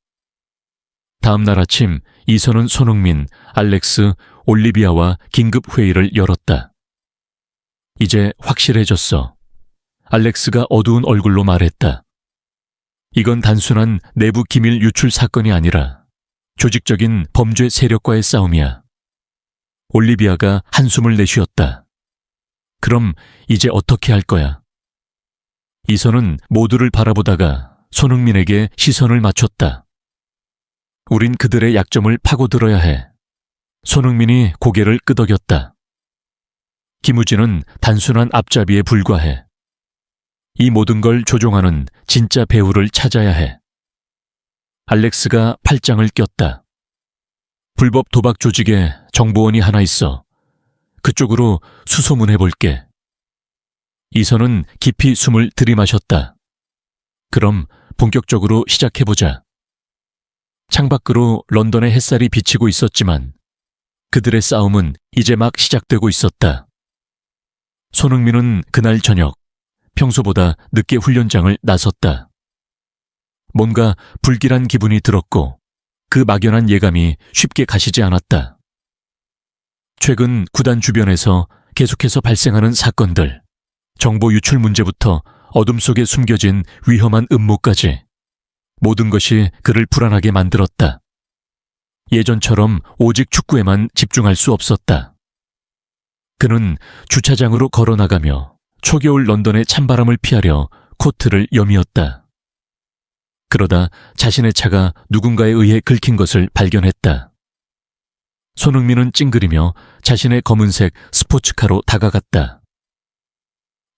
다음 날 아침 이선은 손흥민, 알렉스, 올리비아와 긴급 회의를 열었다. 이제 확실해졌어. 알렉스가 어두운 얼굴로 말했다. 이건 단순한 내부 기밀 유출 사건이 아니라 조직적인 범죄 세력과의 싸움이야. 올리비아가 한숨을 내쉬었다. 그럼 이제 어떻게 할 거야? 이선은 모두를 바라보다가 손흥민에게 시선을 맞췄다. 우린 그들의 약점을 파고들어야 해. 손흥민이 고개를 끄덕였다. 김우진은 단순한 앞잡이에 불과해. 이 모든 걸 조종하는 진짜 배우를 찾아야 해. 알렉스가 팔짱을 꼈다. 불법 도박 조직에 정보원이 하나 있어. 그쪽으로 수소문해볼게. 이선은 깊이 숨을 들이마셨다. 그럼 본격적으로 시작해보자. 창밖으로 런던의 햇살이 비치고 있었지만 그들의 싸움은 이제 막 시작되고 있었다. 손흥민은 그날 저녁 평소보다 늦게 훈련장을 나섰다. 뭔가 불길한 기분이 들었고 그 막연한 예감이 쉽게 가시지 않았다. 최근 구단 주변에서 계속해서 발생하는 사건들, 정보 유출 문제부터 어둠 속에 숨겨진 위험한 음모까지 모든 것이 그를 불안하게 만들었다. 예전처럼 오직 축구에만 집중할 수 없었다. 그는 주차장으로 걸어나가며 초겨울 런던의 찬바람을 피하려 코트를 여미었다. 그러다 자신의 차가 누군가에 의해 긁힌 것을 발견했다. 손흥민은 찡그리며 자신의 검은색 스포츠카로 다가갔다.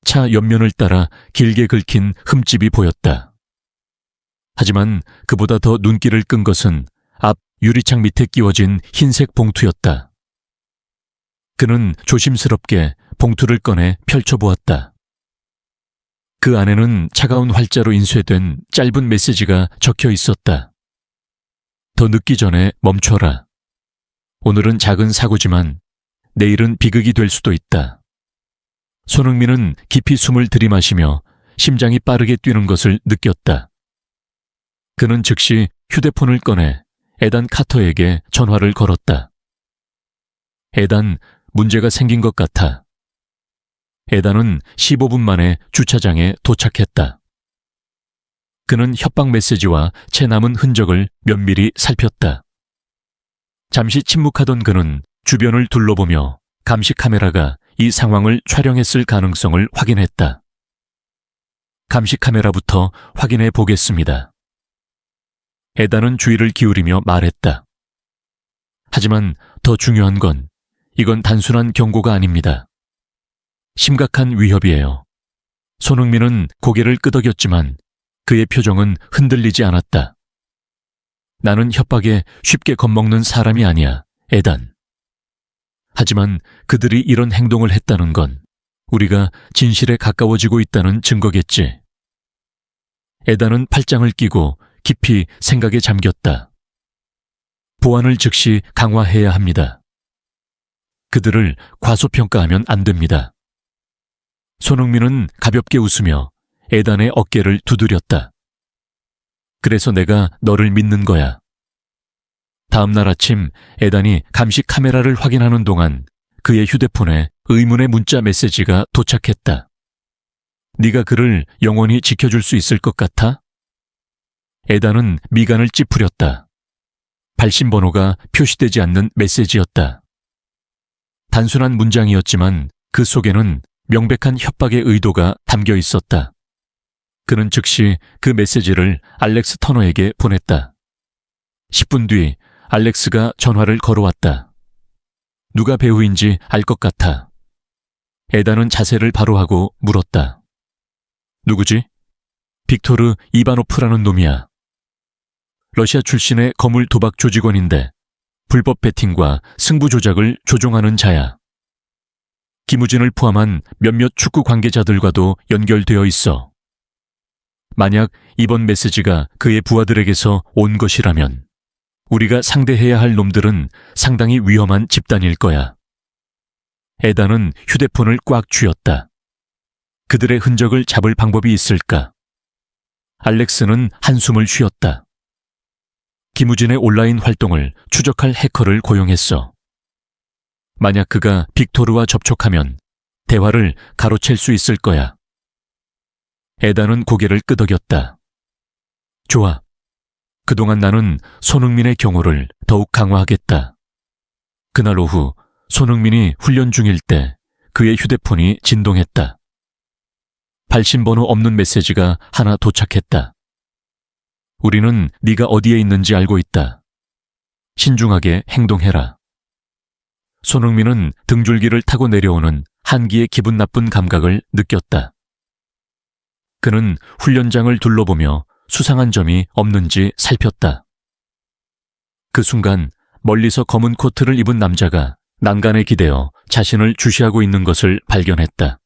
차 옆면을 따라 길게 긁힌 흠집이 보였다. 하지만 그보다 더 눈길을 끈 것은 앞 유리창 밑에 끼워진 흰색 봉투였다. 그는 조심스럽게 봉투를 꺼내 펼쳐보았다. 그 안에는 차가운 활자로 인쇄된 짧은 메시지가 적혀 있었다. 더 늦기 전에 멈춰라. 오늘은 작은 사고지만 내일은 비극이 될 수도 있다. 손흥민은 깊이 숨을 들이마시며 심장이 빠르게 뛰는 것을 느꼈다. 그는 즉시 휴대폰을 꺼내 에단 카터에게 전화를 걸었다. 에단, 문제가 생긴 것 같아. 에단은 15분 만에 주차장에 도착했다. 그는 협박 메시지와 채 남은 흔적을 면밀히 살폈다. 잠시 침묵하던 그는 주변을 둘러보며 감시 카메라가 이 상황을 촬영했을 가능성을 확인했다. 감시 카메라부터 확인해 보겠습니다. 에단은 주의를 기울이며 말했다. 하지만 더 중요한 건 이건 단순한 경고가 아닙니다. 심각한 위협이에요. 손흥민은 고개를 끄덕였지만 그의 표정은 흔들리지 않았다. 나는 협박에 쉽게 겁먹는 사람이 아니야, 에단. 하지만 그들이 이런 행동을 했다는 건 우리가 진실에 가까워지고 있다는 증거겠지. 에단은 팔짱을 끼고 깊이 생각에 잠겼다. 보안을 즉시 강화해야 합니다. 그들을 과소평가하면 안 됩니다. 손흥민은 가볍게 웃으며 에단의 어깨를 두드렸다. 그래서 내가 너를 믿는 거야. 다음 날 아침 에단이 감시 카메라를 확인하는 동안 그의 휴대폰에 의문의 문자 메시지가 도착했다. 네가 그를 영원히 지켜줄 수 있을 것 같아? 에단은 미간을 찌푸렸다. 발신 번호가 표시되지 않는 메시지였다. 단순한 문장이었지만 그 속에는 명백한 협박의 의도가 담겨 있었다. 그는 즉시 그 메시지를 알렉스 터너에게 보냈다. 10분 뒤 알렉스가 전화를 걸어왔다. 누가 배우인지 알 것 같아. 에단은 자세를 바로 하고 물었다. 누구지? 빅토르 이바노프라는 놈이야. 러시아 출신의 거물 도박 조직원인데 불법 베팅과 승부 조작을 조종하는 자야. 김우진을 포함한 몇몇 축구 관계자들과도 연결되어 있어. 만약 이번 메시지가 그의 부하들에게서 온 것이라면 우리가 상대해야 할 놈들은 상당히 위험한 집단일 거야. 에단은 휴대폰을 꽉 쥐었다. 그들의 흔적을 잡을 방법이 있을까? 알렉스는 한숨을 쉬었다. 김우진의 온라인 활동을 추적할 해커를 고용했어. 만약 그가 빅토르와 접촉하면 대화를 가로챌 수 있을 거야. 에단은 고개를 끄덕였다. 좋아. 그동안 나는 손흥민의 경호를 더욱 강화하겠다. 그날 오후 손흥민이 훈련 중일 때 그의 휴대폰이 진동했다. 발신번호 없는 메시지가 하나 도착했다. 우리는 네가 어디에 있는지 알고 있다. 신중하게 행동해라. 손흥민은 등줄기를 타고 내려오는 한기의 기분 나쁜 감각을 느꼈다. 그는 훈련장을 둘러보며 수상한 점이 없는지 살폈다. 그 순간 멀리서 검은 코트를 입은 남자가 난간에 기대어 자신을 주시하고 있는 것을 발견했다.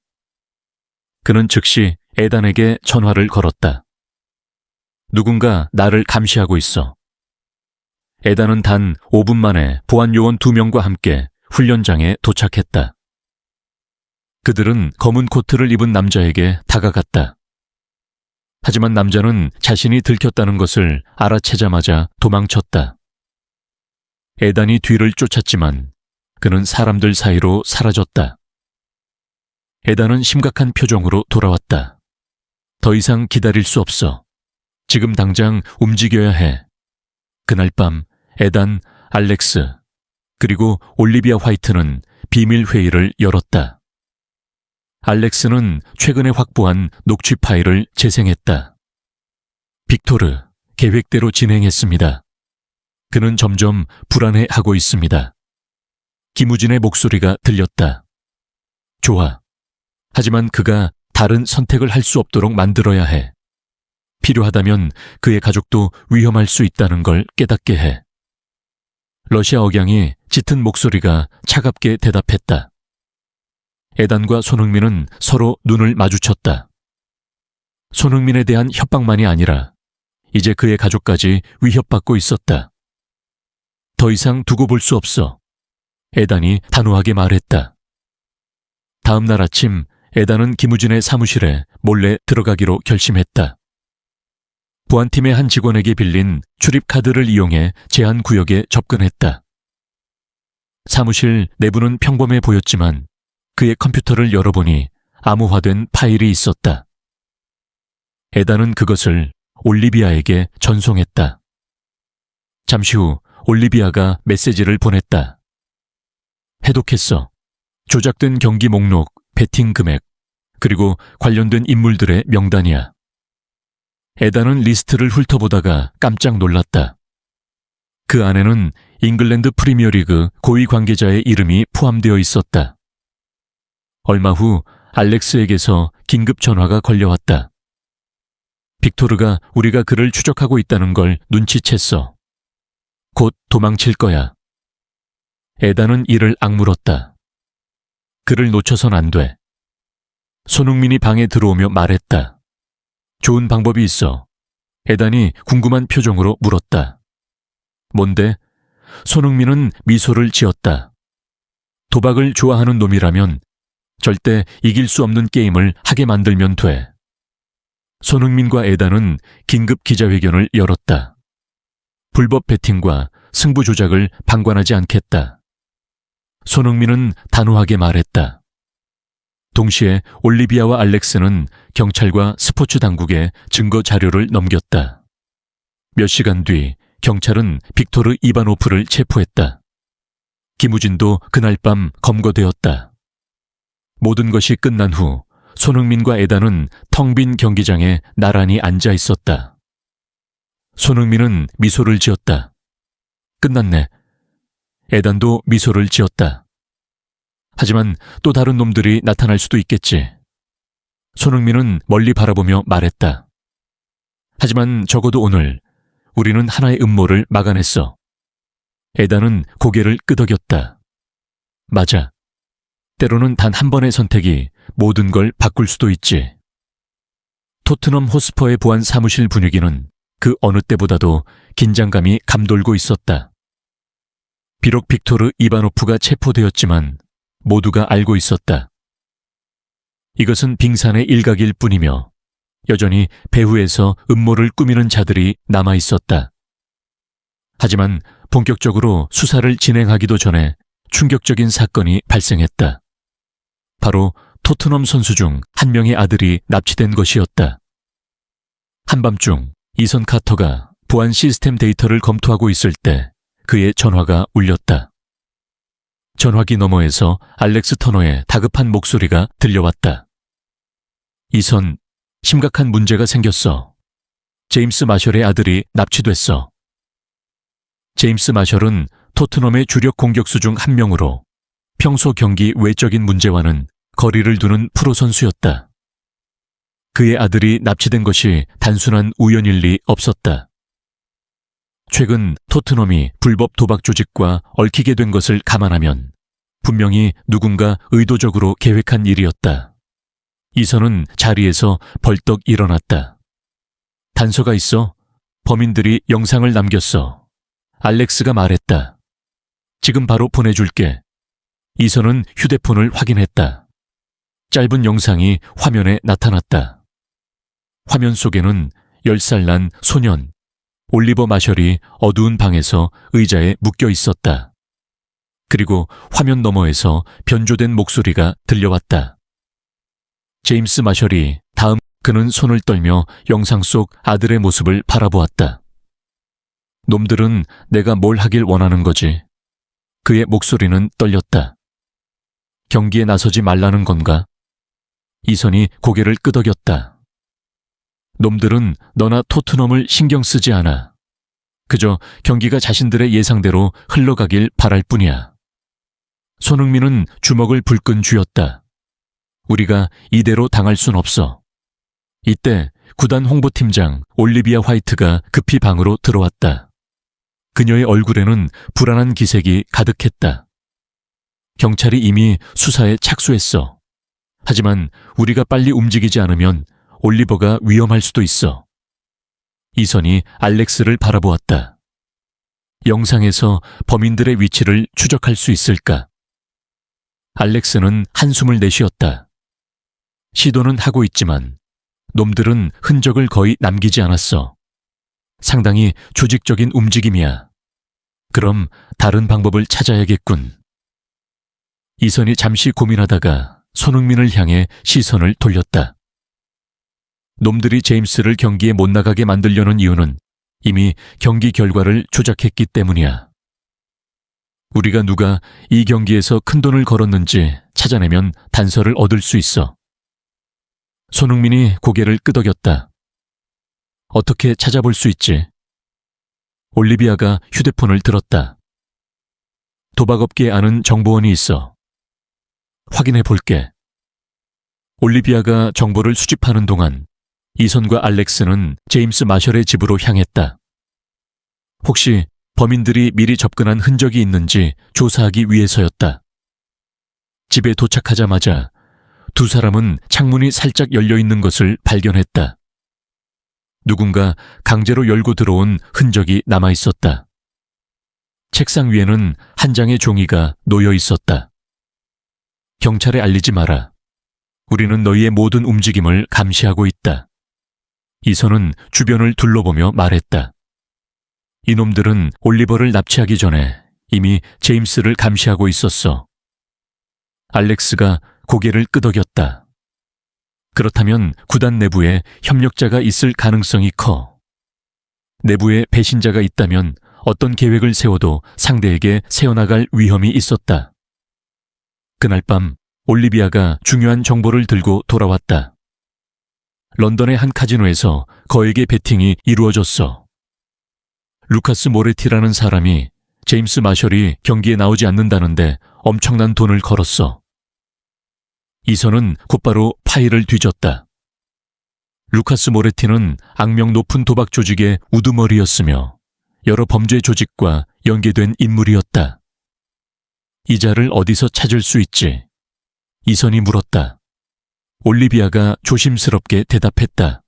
그는 즉시 에단에게 전화를 걸었다. 누군가 나를 감시하고 있어. 에단은 단 5분 만에 보안 요원 2명과 함께 훈련장에 도착했다. 그들은 검은 코트를 입은 남자에게 다가갔다. 하지만 남자는 자신이 들켰다는 것을 알아채자마자 도망쳤다. 에단이 뒤를 쫓았지만 그는 사람들 사이로 사라졌다. 에단은 심각한 표정으로 돌아왔다. 더 이상 기다릴 수 없어. 지금 당장 움직여야 해. 그날 밤 에단, 알렉스, 그리고 올리비아 화이트는 비밀 회의를 열었다. 알렉스는 최근에 확보한 녹취 파일을 재생했다. 빅토르, 계획대로 진행했습니다. 그는 점점 불안해하고 있습니다. 김우진의 목소리가 들렸다. 좋아. 하지만 그가 다른 선택을 할 수 없도록 만들어야 해. 필요하다면 그의 가족도 위험할 수 있다는 걸 깨닫게 해. 러시아 억양이 짙은 목소리가 차갑게 대답했다. 에단과 손흥민은 서로 눈을 마주쳤다. 손흥민에 대한 협박만이 아니라 이제 그의 가족까지 위협받고 있었다. 더 이상 두고 볼 수 없어. 에단이 단호하게 말했다. 다음 날 아침 에단은 김우진의 사무실에 몰래 들어가기로 결심했다. 보안팀의 한 직원에게 빌린 출입카드를 이용해 제한 구역에 접근했다. 사무실 내부는 평범해 보였지만 그의 컴퓨터를 열어보니 암호화된 파일이 있었다. 에단은 그것을 올리비아에게 전송했다. 잠시 후 올리비아가 메시지를 보냈다. 해독했어. 조작된 경기 목록, 베팅 금액, 그리고 관련된 인물들의 명단이야. 에단은 리스트를 훑어보다가 깜짝 놀랐다. 그 안에는 잉글랜드 프리미어리그 고위 관계자의 이름이 포함되어 있었다. 얼마 후 알렉스에게서 긴급 전화가 걸려왔다. 빅토르가 우리가 그를 추적하고 있다는 걸 눈치챘어. 곧 도망칠 거야. 에단은 이를 악물었다. 그를 놓쳐선 안 돼. 손흥민이 방에 들어오며 말했다. 좋은 방법이 있어. 에단이 궁금한 표정으로 물었다. 뭔데? 손흥민은 미소를 지었다. 도박을 좋아하는 놈이라면 절대 이길 수 없는 게임을 하게 만들면 돼. 손흥민과 에단은 긴급 기자회견을 열었다. 불법 베팅과 승부 조작을 방관하지 않겠다. 손흥민은 단호하게 말했다. 동시에 올리비아와 알렉스는 경찰과 스포츠 당국에 증거 자료를 넘겼다. 몇 시간 뒤 경찰은 빅토르 이바노프를 체포했다. 김우진도 그날 밤 검거되었다. 모든 것이 끝난 후 손흥민과 에단은 텅 빈 경기장에 나란히 앉아 있었다. 손흥민은 미소를 지었다. 끝났네. 에단도 미소를 지었다. 하지만 또 다른 놈들이 나타날 수도 있겠지. 손흥민은 멀리 바라보며 말했다. 하지만 적어도 오늘 우리는 하나의 음모를 막아냈어. 에단은 고개를 끄덕였다. 맞아. 때로는 단 한 번의 선택이 모든 걸 바꿀 수도 있지. 토트넘 호스퍼의 보안 사무실 분위기는 그 어느 때보다도 긴장감이 감돌고 있었다. 비록 빅토르 이바노프가 체포되었지만 모두가 알고 있었다. 이것은 빙산의 일각일 뿐이며 여전히 배후에서 음모를 꾸미는 자들이 남아 있었다. 하지만 본격적으로 수사를 진행하기도 전에 충격적인 사건이 발생했다. 바로 토트넘 선수 중 한 명의 아들이 납치된 것이었다. 한밤중 이선 카터가 보안 시스템 데이터를 검토하고 있을 때 그의 전화가 울렸다. 전화기 너머에서 알렉스 터너의 다급한 목소리가 들려왔다. 이선, 심각한 문제가 생겼어. 제임스 마셜의 아들이 납치됐어. 제임스 마셜은 토트넘의 주력 공격수 중 한 명으로 평소 경기 외적인 문제와는 거리를 두는 프로 선수였다. 그의 아들이 납치된 것이 단순한 우연일 리 없었다. 최근 토트넘이 불법 도박 조직과 얽히게 된 것을 감안하면 분명히 누군가 의도적으로 계획한 일이었다. 이선은 자리에서 벌떡 일어났다. 단서가 있어. 범인들이 영상을 남겼어. 알렉스가 말했다. 지금 바로 보내줄게. 이선은 휴대폰을 확인했다. 짧은 영상이 화면에 나타났다. 화면 속에는 10살 난 소년 올리버 마셜이 어두운 방에서 의자에 묶여 있었다. 그리고 화면 너머에서 변조된 목소리가 들려왔다. 제임스 마셜이 다음 그는 손을 떨며 영상 속 아들의 모습을 바라보았다. 놈들은 내가 뭘 하길 원하는 거지. 그의 목소리는 떨렸다. 경기에 나서지 말라는 건가? 이선이 고개를 끄덕였다. 놈들은 너나 토트넘을 신경 쓰지 않아. 그저 경기가 자신들의 예상대로 흘러가길 바랄 뿐이야. 손흥민은 주먹을 불끈 쥐었다. 우리가 이대로 당할 순 없어. 이때 구단 홍보팀장 올리비아 화이트가 급히 방으로 들어왔다. 그녀의 얼굴에는 불안한 기색이 가득했다. 경찰이 이미 수사에 착수했어. 하지만 우리가 빨리 움직이지 않으면 올리버가 위험할 수도 있어. 이선이 알렉스를 바라보았다. 영상에서 범인들의 위치를 추적할 수 있을까? 알렉스는 한숨을 내쉬었다. 시도는 하고 있지만 놈들은 흔적을 거의 남기지 않았어. 상당히 조직적인 움직임이야. 그럼 다른 방법을 찾아야겠군. 이선이 잠시 고민하다가 손흥민을 향해 시선을 돌렸다. 놈들이 제임스를 경기에 못 나가게 만들려는 이유는 이미 경기 결과를 조작했기 때문이야. 우리가 누가 이 경기에서 큰돈을 걸었는지 찾아내면 단서를 얻을 수 있어. 손흥민이 고개를 끄덕였다. 어떻게 찾아볼 수 있지? 올리비아가 휴대폰을 들었다. 도박업계에 아는 정보원이 있어. 확인해 볼게. 올리비아가 정보를 수집하는 동안 이선과 알렉스는 제임스 마셜의 집으로 향했다. 혹시 범인들이 미리 접근한 흔적이 있는지 조사하기 위해서였다. 집에 도착하자마자 두 사람은 창문이 살짝 열려 있는 것을 발견했다. 누군가 강제로 열고 들어온 흔적이 남아 있었다. 책상 위에는 한 장의 종이가 놓여 있었다. 경찰에 알리지 마라. 우리는 너희의 모든 움직임을 감시하고 있다. 이선은 주변을 둘러보며 말했다. 이놈들은 올리버를 납치하기 전에 이미 제임스를 감시하고 있었어. 알렉스가 고개를 끄덕였다. 그렇다면 구단 내부에 협력자가 있을 가능성이 커. 내부에 배신자가 있다면 어떤 계획을 세워도 상대에게 세워나갈 위험이 있었다. 그날 밤 올리비아가 중요한 정보를 들고 돌아왔다. 런던의 한 카지노에서 거액의 베팅이 이루어졌어. 루카스 모레티라는 사람이 제임스 마셜이 경기에 나오지 않는다는데 엄청난 돈을 걸었어. 이선은 곧바로 파일을 뒤졌다. 루카스 모레티는 악명 높은 도박 조직의 우두머리였으며 여러 범죄 조직과 연계된 인물이었다. 이자를 어디서 찾을 수 있지? 이선이 물었다. 올리비아가 조심스럽게 대답했다.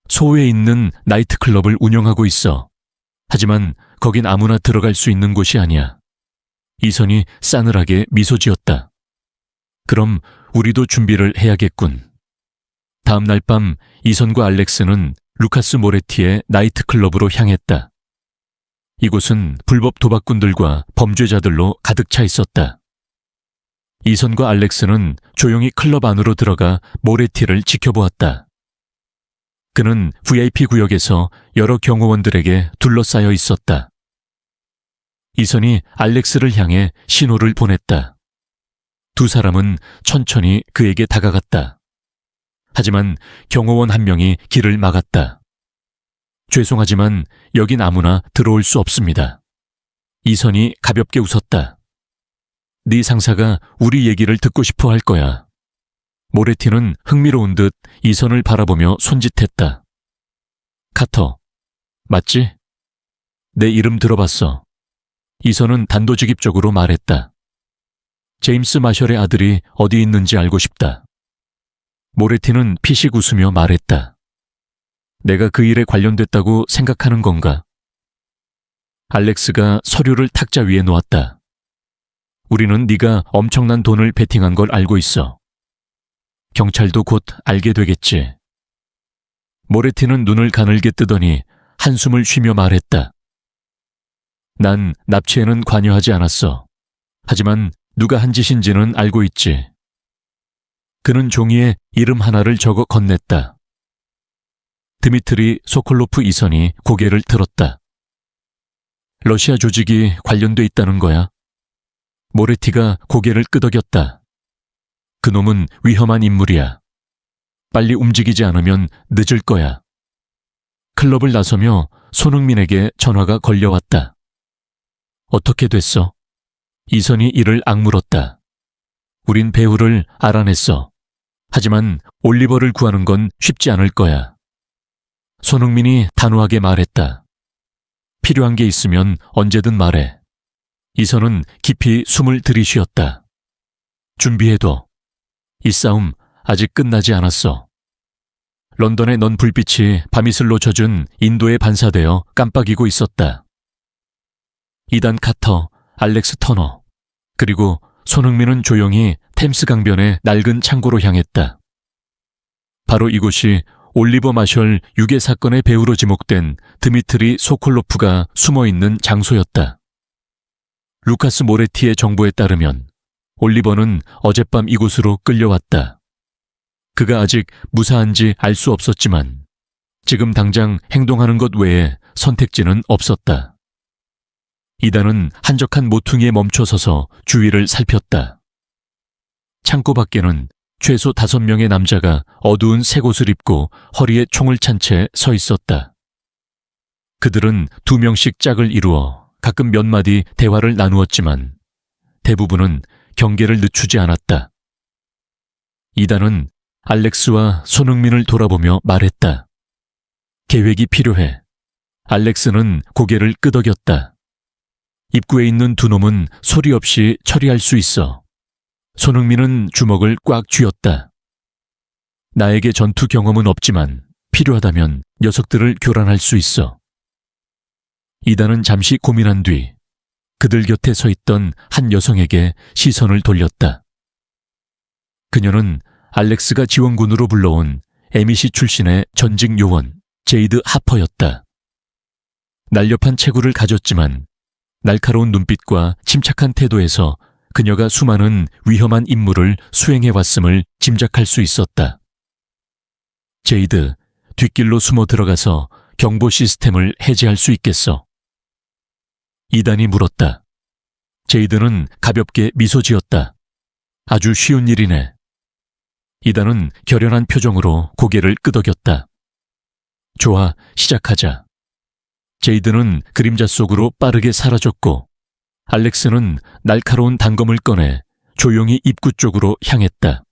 소호에 있는 나이트클럽을 운영하고 있어. 하지만 거긴 아무나 들어갈 수 있는 곳이 아니야. 이선이 싸늘하게 미소 지었다. 그럼 우리도 준비를 해야겠군. 다음 날 밤 이선과 알렉스는 루카스 모레티의 나이트클럽으로 향했다. 이곳은 불법 도박꾼들과 범죄자들로 가득 차 있었다. 이선과 알렉스는 조용히 클럽 안으로 들어가 모레티를 지켜보았다. 그는 VIP 구역에서 여러 경호원들에게 둘러싸여 있었다. 이선이 알렉스를 향해 신호를 보냈다. 두 사람은 천천히 그에게 다가갔다. 하지만 경호원 한 명이 길을 막았다. 죄송하지만 여긴 아무나 들어올 수 없습니다. 이선이 가볍게 웃었다. 네 상사가 우리 얘기를 듣고 싶어 할 거야. 모레티는 흥미로운 듯 이선을 바라보며 손짓했다. 카터, 맞지? 내 이름 들어봤어. 이선은 단도직입적으로 말했다. 제임스 마셜의 아들이 어디 있는지 알고 싶다. 모레티는 피식 웃으며 말했다. 내가 그 일에 관련됐다고 생각하는 건가? 알렉스가 서류를 탁자 위에 놓았다. 우리는 네가 엄청난 돈을 베팅한 걸 알고 있어. 경찰도 곧 알게 되겠지. 모레티는 눈을 가늘게 뜨더니 한숨을 쉬며 말했다. 난 납치에는 관여하지 않았어. 하지만 누가 한 짓인지는 알고 있지. 그는 종이에 이름 하나를 적어 건넸다. 드미트리 소콜로프 이선이 고개를 들었다. 러시아 조직이 관련돼 있다는 거야? 모레티가 고개를 끄덕였다. 그놈은 위험한 인물이야. 빨리 움직이지 않으면 늦을 거야. 클럽을 나서며 손흥민에게 전화가 걸려왔다. 어떻게 됐어? 이선이 이를 악물었다. 우린 배우를 알아냈어. 하지만 올리버를 구하는 건 쉽지 않을 거야. 손흥민이 단호하게 말했다. 필요한 게 있으면 언제든 말해. 이선은 깊이 숨을 들이쉬었다. 준비해둬. 이 싸움 아직 끝나지 않았어. 런던에 넌 불빛이 밤이슬로 젖은 인도에 반사되어 깜빡이고 있었다. 이단 카터, 알렉스 터너, 그리고 손흥민은 조용히 템스 강변의 낡은 창고로 향했다. 바로 이곳이 올리버 마셜 유괴 사건의 배우로 지목된 드미트리 소콜로프가 숨어있는 장소였다. 루카스 모레티의 정보에 따르면 올리버는 어젯밤 이곳으로 끌려왔다. 그가 아직 무사한지 알 수 없었지만 지금 당장 행동하는 것 외에 선택지는 없었다. 이단은 한적한 모퉁이에 멈춰서서 주위를 살폈다. 창고 밖에는 최소 5명의 남자가 어두운 새옷을 입고 허리에 총을 찬 채 서 있었다. 그들은 2명씩 짝을 이루어 가끔 몇 마디 대화를 나누었지만 대부분은 경계를 늦추지 않았다. 이단은 알렉스와 손흥민을 돌아보며 말했다. 계획이 필요해. 알렉스는 고개를 끄덕였다. 입구에 있는 두 놈은 소리 없이 처리할 수 있어. 손흥민은 주먹을 꽉 쥐었다. 나에게 전투 경험은 없지만 필요하다면 녀석들을 교란할 수 있어. 이단은 잠시 고민한 뒤 그들 곁에 서 있던 한 여성에게 시선을 돌렸다. 그녀는 알렉스가 지원군으로 불러온 MEC 출신의 전직 요원 제이드 하퍼였다. 날렵한 체구를 가졌지만 날카로운 눈빛과 침착한 태도에서 그녀가 수많은 위험한 임무를 수행해왔음을 짐작할 수 있었다. 제이드, 뒷길로 숨어 들어가서 경보 시스템을 해제할 수 있겠어? 이단이 물었다. 제이드는 가볍게 미소 지었다. 아주 쉬운 일이네. 이단은 결연한 표정으로 고개를 끄덕였다. 좋아, 시작하자. 제이드는 그림자 속으로 빠르게 사라졌고 알렉스는 날카로운 단검을 꺼내 조용히 입구 쪽으로 향했다.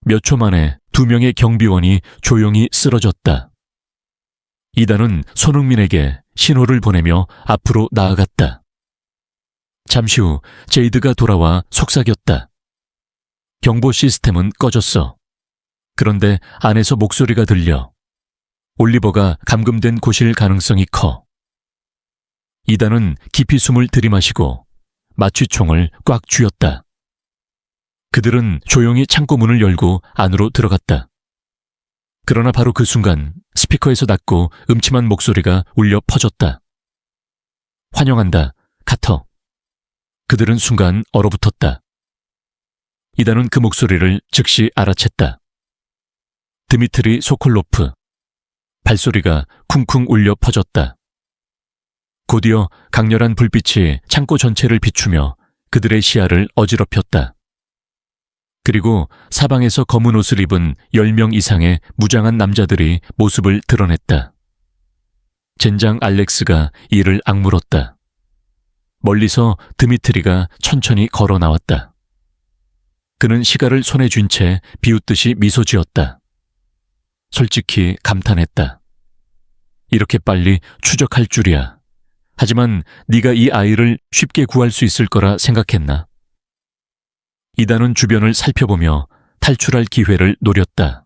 몇 초 만에 2명의 경비원이 조용히 쓰러졌다. 이단은 손흥민에게 신호를 보내며 앞으로 나아갔다. 잠시 후 제이드가 돌아와 속삭였다. 경보 시스템은 꺼졌어. 그런데 안에서 목소리가 들려. 올리버가 감금된 곳일 가능성이 커. 이단은 깊이 숨을 들이마시고 마취총을 꽉 쥐었다. 그들은 조용히 창고 문을 열고 안으로 들어갔다. 그러나 바로 그 순간 스피커에서 낮고 음침한 목소리가 울려 퍼졌다. 환영한다, 카터. 그들은 순간 얼어붙었다. 이단은 그 목소리를 즉시 알아챘다. 드미트리 소콜로프. 발소리가 쿵쿵 울려 퍼졌다. 곧이어 강렬한 불빛이 창고 전체를 비추며 그들의 시야를 어지럽혔다. 그리고 사방에서 검은 옷을 입은 10명 이상의 무장한 남자들이 모습을 드러냈다. 젠장 알렉스가 이를 악물었다. 멀리서 드미트리가 천천히 걸어 나왔다. 그는 시가를 손에 쥔 채 비웃듯이 미소 지었다. 솔직히 감탄했다. 이렇게 빨리 추적할 줄이야. 하지만 네가 이 아이를 쉽게 구할 수 있을 거라 생각했나? 이단은 주변을 살펴보며 탈출할 기회를 노렸다.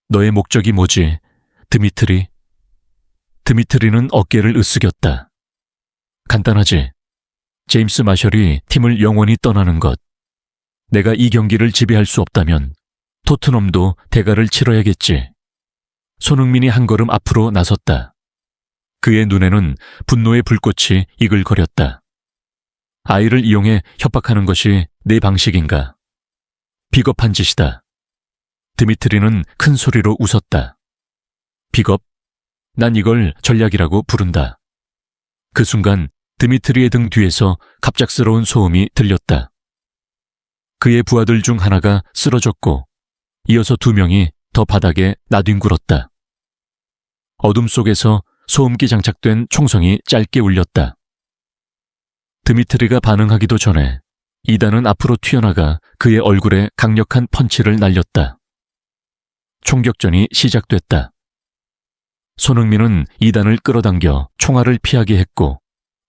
너의 목적이 뭐지, 드미트리? 드미트리는 어깨를 으쓱였다. 간단하지. 제임스 마셜이 팀을 영원히 떠나는 것. 내가 이 경기를 지배할 수 없다면 토트넘도 대가를 치러야겠지. 손흥민이 한 걸음 앞으로 나섰다. 그의 눈에는 분노의 불꽃이 이글거렸다. 아이를 이용해 협박하는 것이 내 방식인가? 비겁한 짓이다. 드미트리는 큰 소리로 웃었다. 비겁? 난 이걸 전략이라고 부른다. 그 순간 드미트리의 등 뒤에서 갑작스러운 소음이 들렸다. 그의 부하들 중 하나가 쓰러졌고 이어서 2명이 더 바닥에 나뒹굴었다. 어둠 속에서 소음기 장착된 총성이 짧게 울렸다. 드미트리가 반응하기도 전에 이단은 앞으로 튀어나가 그의 얼굴에 강력한 펀치를 날렸다. 총격전이 시작됐다. 손흥민은 이단을 끌어당겨 총알을 피하게 했고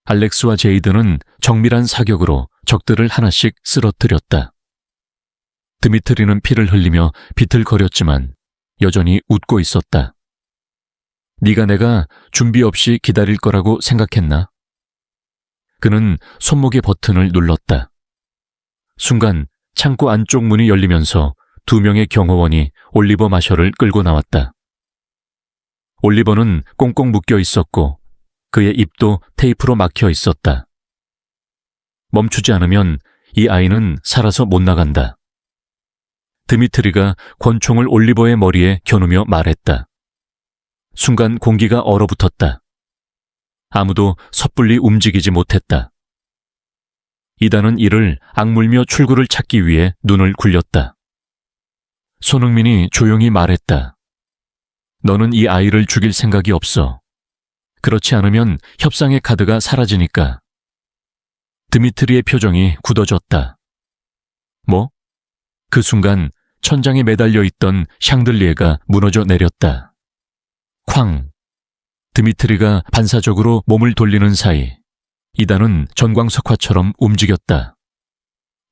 알렉스와 제이드는 정밀한 사격으로 적들을 하나씩 쓰러뜨렸다. 드미트리는 피를 흘리며 비틀거렸지만 여전히 웃고 있었다. 네가 내가 준비 없이 기다릴 거라고 생각했나? 그는 손목의 버튼을 눌렀다. 순간 창고 안쪽 문이 열리면서 2명의 경호원이 올리버 마셜을 끌고 나왔다. 올리버는 꽁꽁 묶여 있었고 그의 입도 테이프로 막혀 있었다. 멈추지 않으면 이 아이는 살아서 못 나간다. 드미트리가 권총을 올리버의 머리에 겨누며 말했다. 순간 공기가 얼어붙었다. 아무도 섣불리 움직이지 못했다. 이단은 이를 악물며 출구를 찾기 위해 눈을 굴렸다. 손흥민이 조용히 말했다. 너는 이 아이를 죽일 생각이 없어. 그렇지 않으면 협상의 카드가 사라지니까. 드미트리의 표정이 굳어졌다. 뭐? 그 순간 천장에 매달려 있던 샹들리에가 무너져 내렸다. 쾅! 드미트리가 반사적으로 몸을 돌리는 사이 이단은 전광석화처럼 움직였다.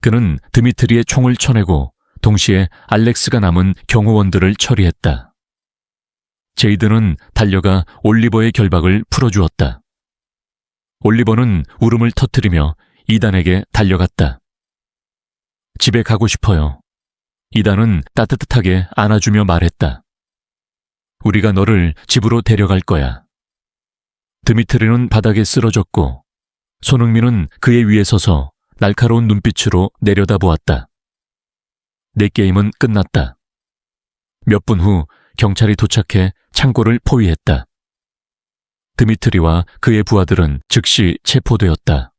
그는 드미트리의 총을 쳐내고 동시에 알렉스가 남은 경호원들을 처리했다. 제이드는 달려가 올리버의 결박을 풀어주었다. 올리버는 울음을 터뜨리며 이단에게 달려갔다. 집에 가고 싶어요. 이단은 따뜻하게 안아주며 말했다. 우리가 너를 집으로 데려갈 거야. 드미트리는 바닥에 쓰러졌고 손흥민은 그의 위에 서서 날카로운 눈빛으로 내려다보았다. 내 게임은 끝났다. 몇 분 후 경찰이 도착해 창고를 포위했다. 드미트리와 그의 부하들은 즉시 체포되었다.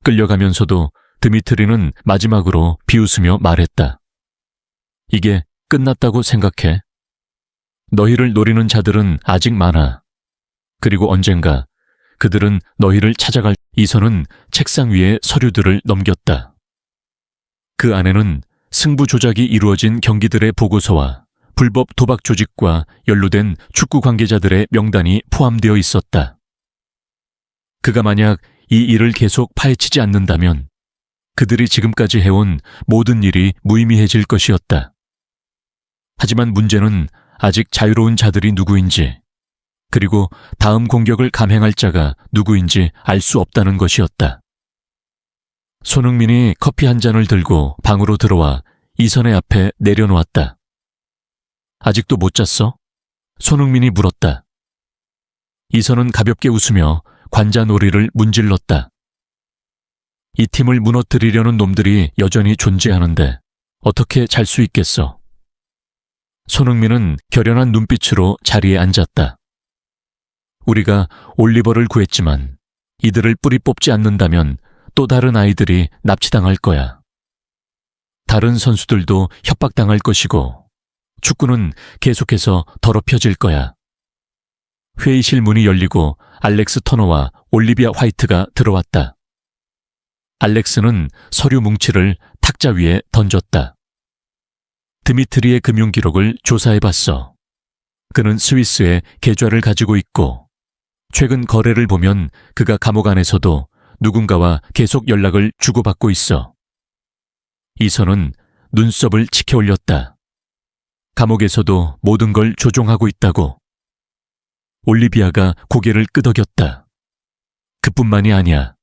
끌려가면서도 드미트리는 마지막으로 비웃으며 말했다. 이게 끝났다고 생각해? 너희를 노리는 자들은 아직 많아. 그리고 언젠가 그들은 너희를 찾아갈. 이선은 책상 위에 서류들을 넘겼다. 그 안에는 승부 조작이 이루어진 경기들의 보고서와 불법 도박 조직과 연루된 축구 관계자들의 명단이 포함되어 있었다. 그가 만약 이 일을 계속 파헤치지 않는다면 그들이 지금까지 해온 모든 일이 무의미해질 것이었다. 하지만 문제는 아직 자유로운 자들이 누구인지, 그리고 다음 공격을 감행할 자가 누구인지 알 수 없다는 것이었다. 손흥민이 커피 한 잔을 들고 방으로 들어와 이선의 앞에 내려놓았다. 아직도 못 잤어? 손흥민이 물었다. 이선은 가볍게 웃으며 관자놀이를 문질렀다. 이 팀을 무너뜨리려는 놈들이 여전히 존재하는데 어떻게 잘 수 있겠어? 손흥민은 결연한 눈빛으로 자리에 앉았다. 우리가 올리버를 구했지만 이들을 뿌리 뽑지 않는다면 또 다른 아이들이 납치당할 거야. 다른 선수들도 협박당할 것이고 축구는 계속해서 더럽혀질 거야. 회의실 문이 열리고 알렉스 터너와 올리비아 화이트가 들어왔다. 알렉스는 서류 뭉치를 탁자 위에 던졌다. 드미트리의 금융기록을 조사해봤어. 그는 스위스에 계좌를 가지고 있고 최근 거래를 보면 그가 감옥 안에서도 누군가와 계속 연락을 주고받고 있어. 이선은 눈썹을 치켜 올렸다. 감옥에서도 모든 걸 조종하고 있다고. 올리비아가 고개를 끄덕였다. 그뿐만이 아니야.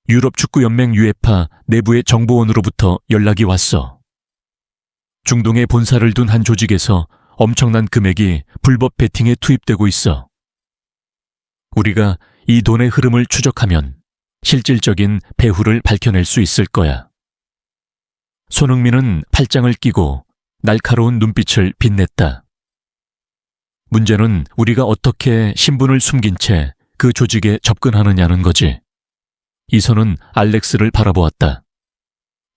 유럽축구연맹 UEFA 내부의 정보원으로부터 연락이 왔어. 중동에 본사를 둔 한 조직에서 엄청난 금액이 불법 베팅에 투입되고 있어. 우리가 이 돈의 흐름을 추적하면 실질적인 배후를 밝혀낼 수 있을 거야. 손흥민은 팔짱을 끼고 날카로운 눈빛을 빛냈다. 문제는 우리가 어떻게 신분을 숨긴 채 그 조직에 접근하느냐는 거지. 이선은 알렉스를 바라보았다.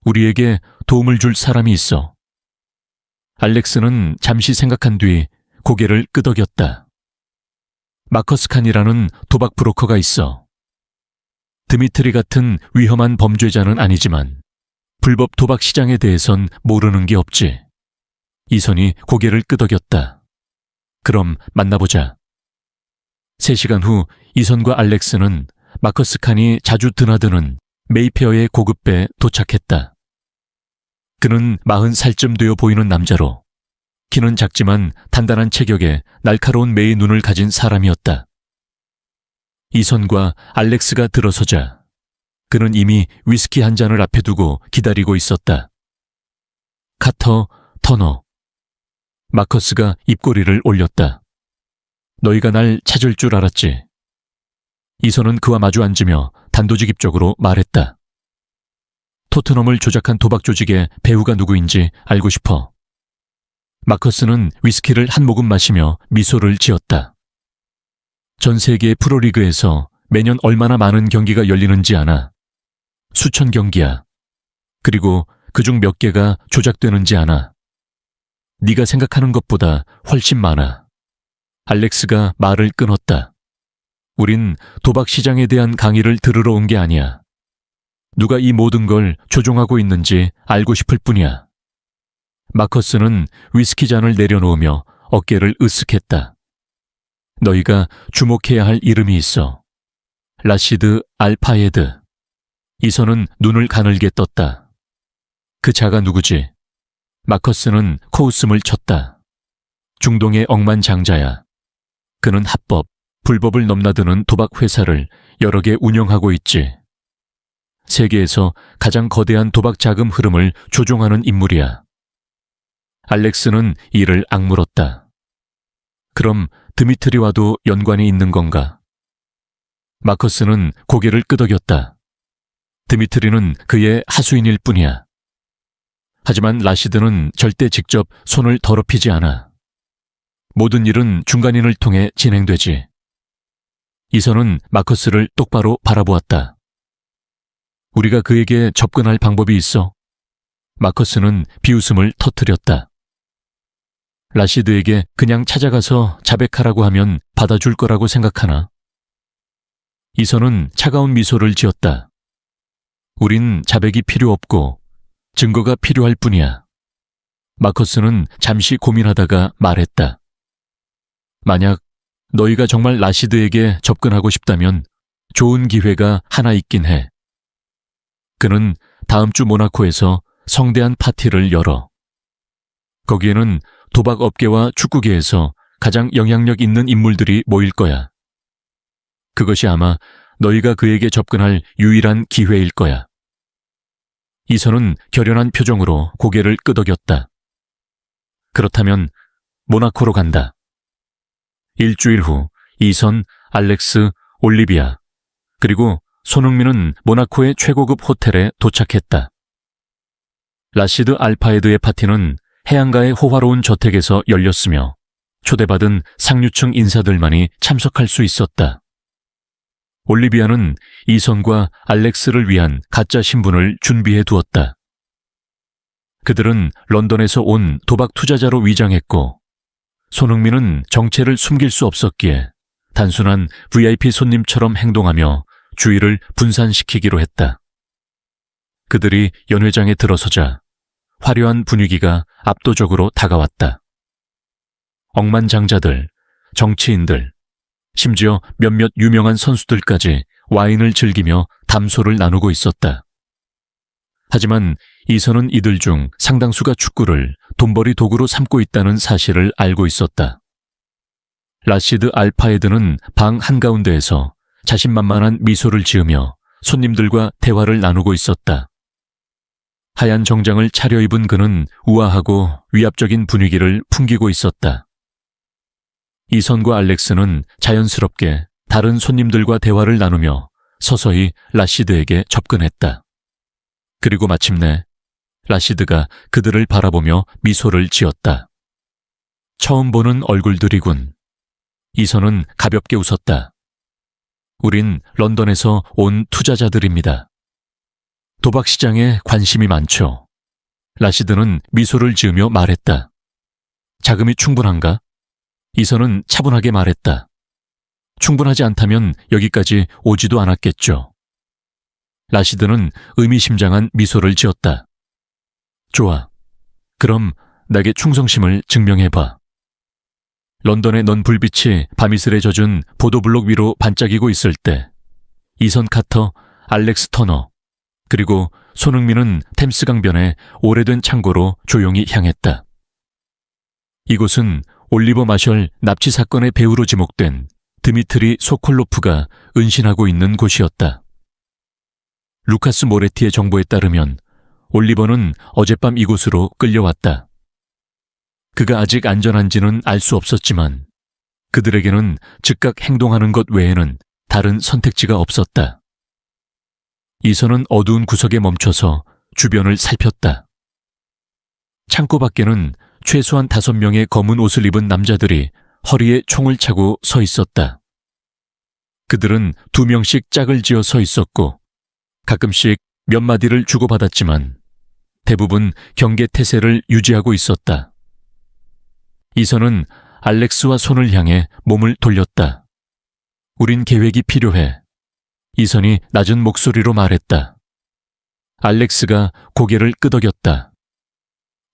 우리에게 도움을 줄 사람이 있어. 알렉스는 잠시 생각한 뒤 고개를 끄덕였다. 마커스 칸이라는 도박 브로커가 있어. 드미트리 같은 위험한 범죄자는 아니지만 불법 도박 시장에 대해선 모르는 게 없지. 이선이 고개를 끄덕였다. 그럼 만나보자. 3시간 후 이선과 알렉스는 마커스 칸이 자주 드나드는 메이페어의 고급배에 도착했다. 그는 40살쯤 되어 보이는 남자로 키는 작지만 단단한 체격에 날카로운 매의 눈을 가진 사람이었다. 이선과 알렉스가 들어서자 그는 이미 위스키 한 잔을 앞에 두고 기다리고 있었다. 카터, 터너. 마커스가 입꼬리를 올렸다. 너희가 날 찾을 줄 알았지. 이선은 그와 마주 앉으며 단도직입적으로 말했다. 토트넘을 조작한 도박 조직의 배후가 누구인지 알고 싶어. 마커스는 위스키를 한 모금 마시며 미소를 지었다. 전 세계 프로리그에서 매년 얼마나 많은 경기가 열리는지 아나. 수천 경기야. 그리고 그중 몇 개가 조작되는지 아나. 네가 생각하는 것보다 훨씬 많아. 알렉스가 말을 끊었다. 우린 도박 시장에 대한 강의를 들으러 온 게 아니야. 누가 이 모든 걸 조종하고 있는지 알고 싶을 뿐이야. 마커스는 위스키 잔을 내려놓으며 어깨를 으쓱했다. 너희가 주목해야 할 이름이 있어. 라시드 알파예드. 이선은 눈을 가늘게 떴다. 그 자가 누구지? 마커스는 코웃음을 쳤다. 중동의 억만장자야. 그는 합법, 불법을 넘나드는 도박 회사를 여러 개 운영하고 있지. 세계에서 가장 거대한 도박 자금 흐름을 조종하는 인물이야. 알렉스는 이를 악물었다. 그럼 드미트리와도 연관이 있는 건가? 마커스는 고개를 끄덕였다. 드미트리는 그의 하수인일 뿐이야. 하지만 라시드는 절대 직접 손을 더럽히지 않아. 모든 일은 중간인을 통해 진행되지. 이선은 마커스를 똑바로 바라보았다. 우리가 그에게 접근할 방법이 있어? 마커스는 비웃음을 터뜨렸다. 라시드에게 그냥 찾아가서 자백하라고 하면 받아줄 거라고 생각하나? 이선은 차가운 미소를 지었다. 우린 자백이 필요 없고 증거가 필요할 뿐이야. 마커스는 잠시 고민하다가 말했다. 만약 너희가 정말 라시드에게 접근하고 싶다면 좋은 기회가 하나 있긴 해. 그는 다음 주 모나코에서 성대한 파티를 열어. 거기에는 도박 업계와 축구계에서 가장 영향력 있는 인물들이 모일 거야. 그것이 아마 너희가 그에게 접근할 유일한 기회일 거야. 이선은 결연한 표정으로 고개를 끄덕였다. 그렇다면 모나코로 간다. 일주일 후 이선, 알렉스, 올리비아, 그리고 손흥민은 모나코의 최고급 호텔에 도착했다. 라시드 알파에드의 파티는 해안가의 호화로운 저택에서 열렸으며 초대받은 상류층 인사들만이 참석할 수 있었다. 올리비아는 이선과 알렉스를 위한 가짜 신분을 준비해 두었다. 그들은 런던에서 온 도박 투자자로 위장했고 손흥민은 정체를 숨길 수 없었기에 단순한 VIP 손님처럼 행동하며 주의를 분산시키기로 했다. 그들이 연회장에 들어서자 화려한 분위기가 압도적으로 다가왔다. 억만장자들, 정치인들, 심지어 몇몇 유명한 선수들까지 와인을 즐기며 담소를 나누고 있었다. 하지만 이선은 이들 중 상당수가 축구를 돈벌이 도구로 삼고 있다는 사실을 알고 있었다. 라시드 알파에드는 방 한가운데에서 자신만만한 미소를 지으며 손님들과 대화를 나누고 있었다. 하얀 정장을 차려입은 그는 우아하고 위압적인 분위기를 풍기고 있었다. 이선과 알렉스는 자연스럽게 다른 손님들과 대화를 나누며 서서히 라시드에게 접근했다. 그리고 마침내 라시드가 그들을 바라보며 미소를 지었다. 처음 보는 얼굴들이군. 이선은 가볍게 웃었다. 우린 런던에서 온 투자자들입니다. 도박 시장에 관심이 많죠. 라시드는 미소를 지으며 말했다. 자금이 충분한가? 이선은 차분하게 말했다. 충분하지 않다면 여기까지 오지도 않았겠죠. 라시드는 의미심장한 미소를 지었다. 좋아. 그럼 나에게 충성심을 증명해봐. 런던의 넌 불빛이 밤이슬에 젖은 보도블록 위로 반짝이고 있을 때 이선 카터, 알렉스 터너, 그리고 손흥민은 템스강변의 오래된 창고로 조용히 향했다. 이곳은 올리버 마셜 납치 사건의 배우로 지목된 드미트리 소콜로프가 은신하고 있는 곳이었다. 루카스 모레티의 정보에 따르면 올리버는 어젯밤 이곳으로 끌려왔다. 그가 아직 안전한지는 알 수 없었지만 그들에게는 즉각 행동하는 것 외에는 다른 선택지가 없었다. 이선은 어두운 구석에 멈춰서 주변을 살폈다. 창고 밖에는 최소한 5명의 검은 옷을 입은 남자들이 허리에 총을 차고 서 있었다. 그들은 2명씩 짝을 지어 서 있었고 가끔씩 몇 마디를 주고받았지만 대부분 경계 태세를 유지하고 있었다. 이선은 알렉스와 손을 향해 몸을 돌렸다. 우린 계획이 필요해. 이선이 낮은 목소리로 말했다. 알렉스가 고개를 끄덕였다.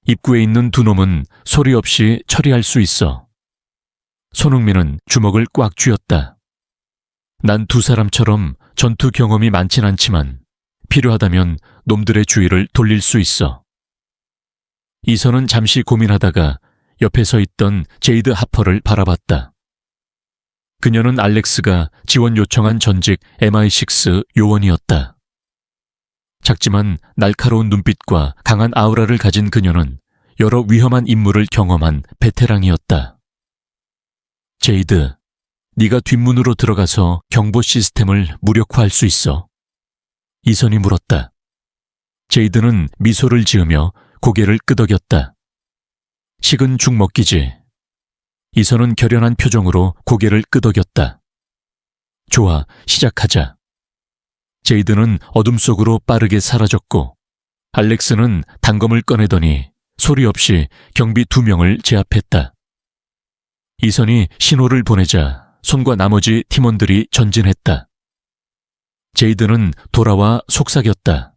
입구에 있는 2놈은 소리 없이 처리할 수 있어. 손흥민은 주먹을 꽉 쥐었다. 난 2사람처럼 전투 경험이 많진 않지만 필요하다면 놈들의 주의를 돌릴 수 있어. 이선은 잠시 고민하다가 옆에 서 있던 제이드 하퍼를 바라봤다. 그녀는 알렉스가 지원 요청한 전직 MI6 요원이었다. 작지만 날카로운 눈빛과 강한 아우라를 가진 그녀는 여러 위험한 임무를 경험한 베테랑이었다. 제이드, 네가 뒷문으로 들어가서 경보 시스템을 무력화할 수 있어? 이선이 물었다. 제이드는 미소를 지으며 고개를 끄덕였다. 식은 죽 먹기지. 이선은 결연한 표정으로 고개를 끄덕였다. 좋아, 시작하자. 제이드는 어둠 속으로 빠르게 사라졌고 알렉스는 단검을 꺼내더니 소리 없이 경비 2명을 제압했다. 이선이 신호를 보내자 손과 나머지 팀원들이 전진했다. 제이드는 돌아와 속삭였다.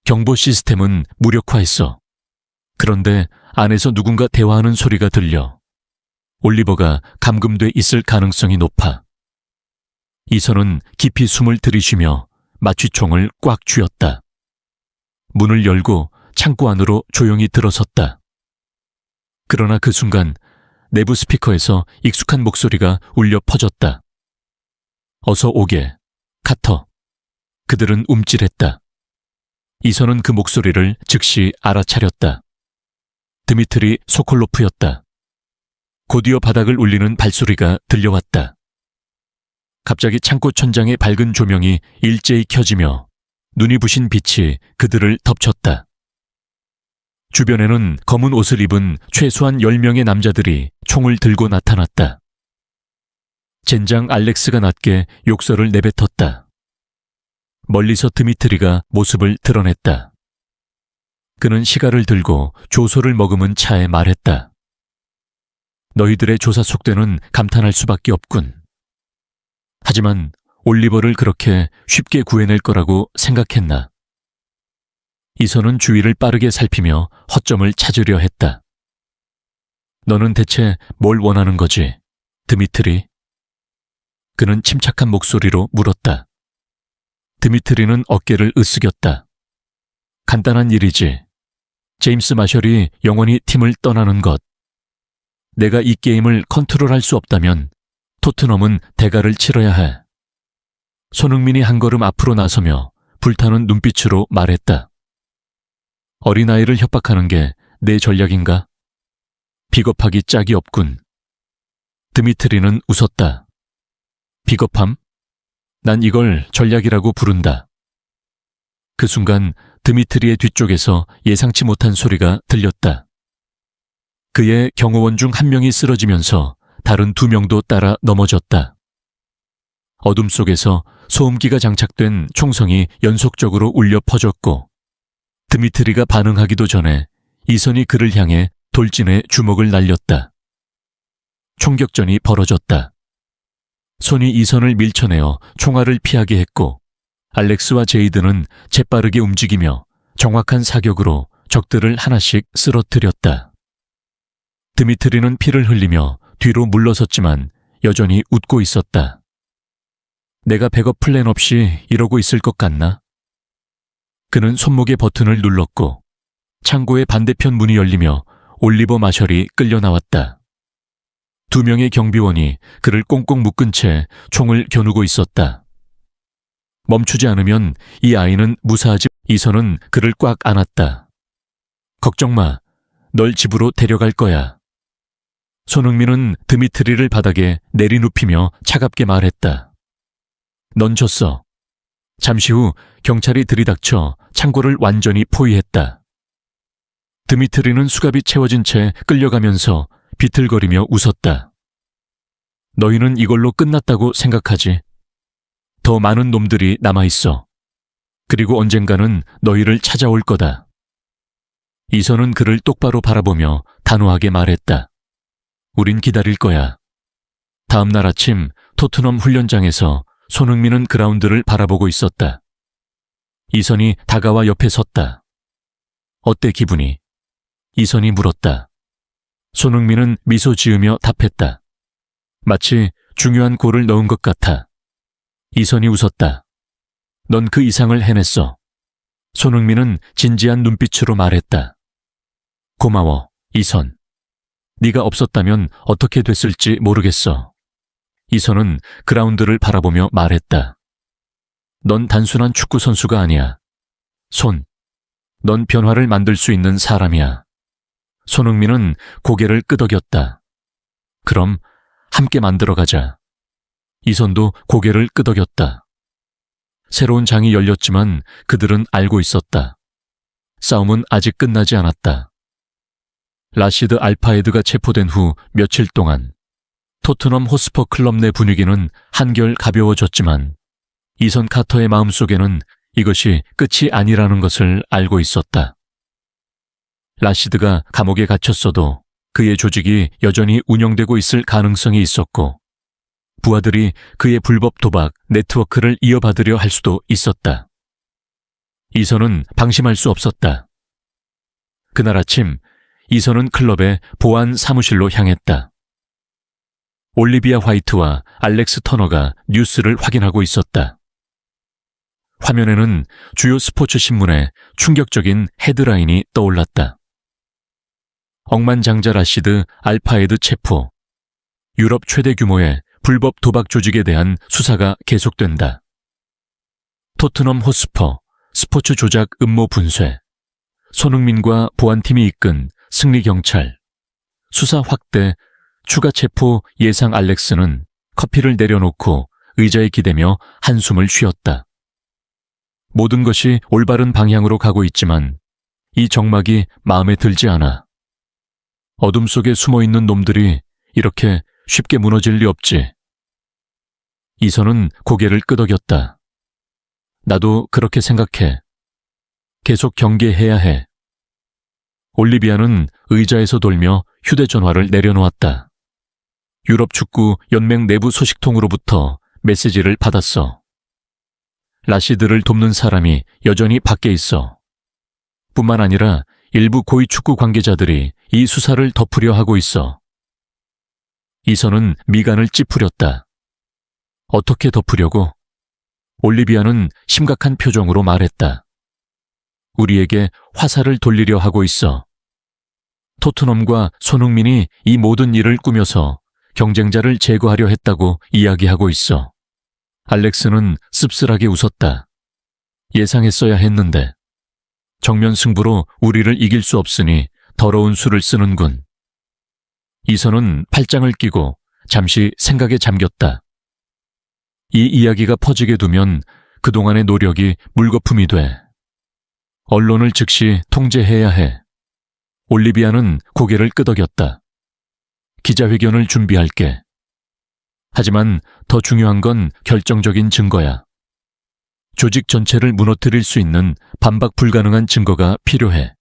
경보 시스템은 무력화했어. 그런데 안에서 누군가 대화하는 소리가 들려. 올리버가 감금돼 있을 가능성이 높아. 이선은 깊이 숨을 들이쉬며 마취총을 꽉 쥐었다. 문을 열고 창고 안으로 조용히 들어섰다. 그러나 그 순간 내부 스피커에서 익숙한 목소리가 울려 퍼졌다. 어서 오게, 카터. 그들은 움찔했다. 이선은 그 목소리를 즉시 알아차렸다. 드미트리 소콜로프였다. 곧이어 바닥을 울리는 발소리가 들려왔다. 갑자기 창고 천장의 밝은 조명이 일제히 켜지며 눈이 부신 빛이 그들을 덮쳤다. 주변에는 검은 옷을 입은 최소한 10명의 남자들이 총을 들고 나타났다. 젠장 알렉스가 낮게 욕설을 내뱉었다. 멀리서 드미트리가 모습을 드러냈다. 그는 시가를 들고 조소를 머금은 차에 말했다. 너희들의 조사 속도는 감탄할 수밖에 없군. 하지만 올리버를 그렇게 쉽게 구해낼 거라고 생각했나? 이선은 주위를 빠르게 살피며 허점을 찾으려 했다. 너는 대체 뭘 원하는 거지, 드미트리? 그는 침착한 목소리로 물었다. 드미트리는 어깨를 으쓱였다. 간단한 일이지. 제임스 마셜이 영원히 팀을 떠나는 것. 내가 이 게임을 컨트롤할 수 없다면 토트넘은 대가를 치러야 해. 손흥민이 한 걸음 앞으로 나서며 불타는 눈빛으로 말했다. 어린아이를 협박하는 게 내 전략인가? 비겁하기 짝이 없군. 드미트리는 웃었다. 비겁함? 난 이걸 전략이라고 부른다. 그 순간 드미트리의 뒤쪽에서 예상치 못한 소리가 들렸다. 그의 경호원 중 한 명이 쓰러지면서 다른 2명도 따라 넘어졌다. 어둠 속에서 소음기가 장착된 총성이 연속적으로 울려 퍼졌고 드미트리가 반응하기도 전에 이선이 그를 향해 돌진해 주먹을 날렸다. 총격전이 벌어졌다. 손이 이선을 밀쳐내어 총알을 피하게 했고 알렉스와 제이드는 재빠르게 움직이며 정확한 사격으로 적들을 하나씩 쓰러뜨렸다. 드미트리는 피를 흘리며 뒤로 물러섰지만 여전히 웃고 있었다. 내가 백업 플랜 없이 이러고 있을 것 같나? 그는 손목의 버튼을 눌렀고 창고의 반대편 문이 열리며 올리버 마셜이 끌려 나왔다. 2명의 경비원이 그를 꽁꽁 묶은 채 총을 겨누고 있었다. 멈추지 않으면 이 아이는 무사하지. 이선은 그를 꽉 안았다. 걱정 마. 널 집으로 데려갈 거야. 손흥민은 드미트리를 바닥에 내리눕히며 차갑게 말했다. 넌 졌어. 잠시 후 경찰이 들이닥쳐 창고를 완전히 포위했다. 드미트리는 수갑이 채워진 채 끌려가면서 비틀거리며 웃었다. 너희는 이걸로 끝났다고 생각하지? 더 많은 놈들이 남아있어. 그리고 언젠가는 너희를 찾아올 거다. 이선은 그를 똑바로 바라보며 단호하게 말했다. 우린 기다릴 거야. 다음 날 아침 토트넘 훈련장에서 손흥민은 그라운드를 바라보고 있었다. 이선이 다가와 옆에 섰다. 어때 기분이? 이선이 물었다. 손흥민은 미소 지으며 답했다. 마치 중요한 골을 넣은 것 같아. 이선이 웃었다. 넌 그 이상을 해냈어. 손흥민은 진지한 눈빛으로 말했다. 고마워, 이선. 네가 없었다면 어떻게 됐을지 모르겠어. 이선은 그라운드를 바라보며 말했다. 넌 단순한 축구 선수가 아니야. 넌 변화를 만들 수 있는 사람이야. 손흥민은 고개를 끄덕였다. 그럼 함께 만들어가자. 이선도 고개를 끄덕였다. 새로운 장이 열렸지만 그들은 알고 있었다. 싸움은 아직 끝나지 않았다. 라시드 알파에드가 체포된 후 며칠 동안 토트넘 호스퍼 클럽 내 분위기는 한결 가벼워졌지만 이선 카터의 마음속에는 이것이 끝이 아니라는 것을 알고 있었다. 라시드가 감옥에 갇혔어도 그의 조직이 여전히 운영되고 있을 가능성이 있었고 부하들이 그의 불법 도박 네트워크를 이어받으려 할 수도 있었다. 이선은 방심할 수 없었다. 그날 아침 이선은 클럽의 보안 사무실로 향했다. 올리비아 화이트와 알렉스 터너가 뉴스를 확인하고 있었다. 화면에는 주요 스포츠 신문에 충격적인 헤드라인이 떠올랐다. 억만장자 라시드 알파에드 체포. 유럽 최대 규모의 불법 도박 조직에 대한 수사가 계속된다. 토트넘 호스퍼 스포츠 조작 음모 분쇄. 손흥민과 보안팀이 이끈 승리경찰. 수사 확대 추가 체포 예상. 알렉스는 커피를 내려놓고 의자에 기대며 한숨을 쉬었다. 모든 것이 올바른 방향으로 가고 있지만 이 정막이 마음에 들지 않아. 어둠 속에 숨어있는 놈들이 이렇게 쉽게 무너질 리 없지. 이선은 고개를 끄덕였다. 나도 그렇게 생각해. 계속 경계해야 해. 올리비아는 의자에서 돌며 휴대전화를 내려놓았다. 유럽 축구 연맹 내부 소식통으로부터 메시지를 받았어. 라시드를 돕는 사람이 여전히 밖에 있어. 뿐만 아니라 일부 고위 축구 관계자들이 이 수사를 덮으려 하고 있어. 이선은 미간을 찌푸렸다. 어떻게 덮으려고? 올리비아는 심각한 표정으로 말했다. 우리에게 화살을 돌리려 하고 있어. 토트넘과 손흥민이 이 모든 일을 꾸며서 경쟁자를 제거하려 했다고 이야기하고 있어. 알렉스는 씁쓸하게 웃었다. 예상했어야 했는데. 정면 승부로 우리를 이길 수 없으니 더러운 수를 쓰는군. 이선은 팔짱을 끼고 잠시 생각에 잠겼다. 이 이야기가 퍼지게 두면 그동안의 노력이 물거품이 돼. 언론을 즉시 통제해야 해. 올리비아는 고개를 끄덕였다. 기자회견을 준비할게. 하지만 더 중요한 건 결정적인 증거야. 조직 전체를 무너뜨릴 수 있는 반박 불가능한 증거가 필요해.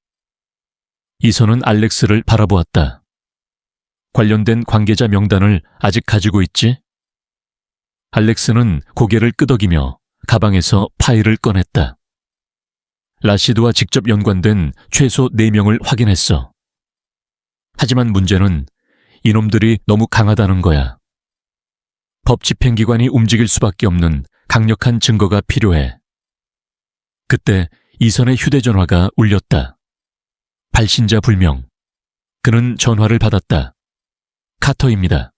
이선은 알렉스를 바라보았다. 관련된 관계자 명단을 아직 가지고 있지? 알렉스는 고개를 끄덕이며 가방에서 파일을 꺼냈다. 라시드와 직접 연관된 최소 4명을 확인했어. 하지만 문제는 이놈들이 너무 강하다는 거야. 법 집행기관이 움직일 수밖에 없는 강력한 증거가 필요해. 그때 이선의 휴대전화가 울렸다. 발신자 불명. 그는 전화를 받았다. 카터입니다.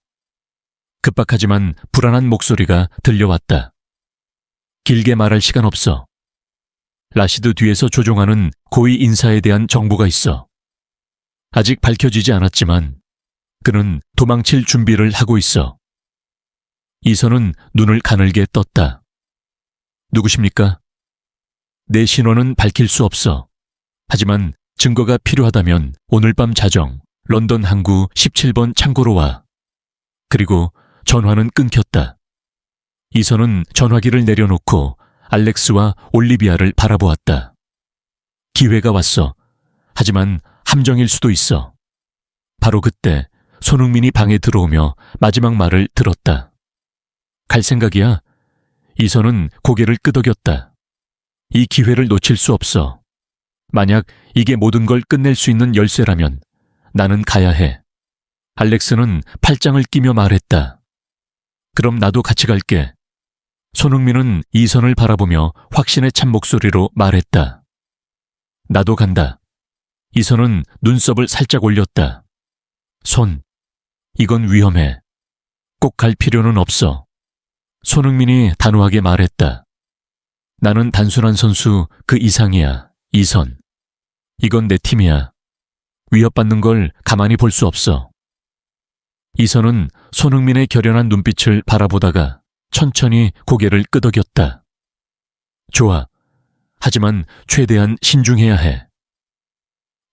급박하지만 불안한 목소리가 들려왔다. 길게 말할 시간 없어. 라시드 뒤에서 조종하는 고위 인사에 대한 정보가 있어. 아직 밝혀지지 않았지만 그는 도망칠 준비를 하고 있어. 이선은 눈을 가늘게 떴다. 누구십니까? 내 신원은 밝힐 수 없어. 하지만 증거가 필요하다면 오늘 밤 자정 런던 항구 17번 창고로 와. 그리고 전화는 끊겼다. 이선은 전화기를 내려놓고 알렉스와 올리비아를 바라보았다. 기회가 왔어. 하지만 함정일 수도 있어. 바로 그때 손흥민이 방에 들어오며 마지막 말을 들었다. 갈 생각이야? 이선은 고개를 끄덕였다. 이 기회를 놓칠 수 없어. 만약 이게 모든 걸 끝낼 수 있는 열쇠라면 나는 가야 해. 알렉스는 팔짱을 끼며 말했다. 그럼 나도 같이 갈게. 손흥민은 이선을 바라보며 확신에 찬 목소리로 말했다. 나도 간다. 이선은 눈썹을 살짝 올렸다. 손, 이건 위험해. 꼭 갈 필요는 없어. 손흥민이 단호하게 말했다. 나는 단순한 선수 그 이상이야, 이선. 이건 내 팀이야. 위협받는 걸 가만히 볼 수 없어. 이선은 손흥민의 결연한 눈빛을 바라보다가 천천히 고개를 끄덕였다. 좋아. 하지만 최대한 신중해야 해.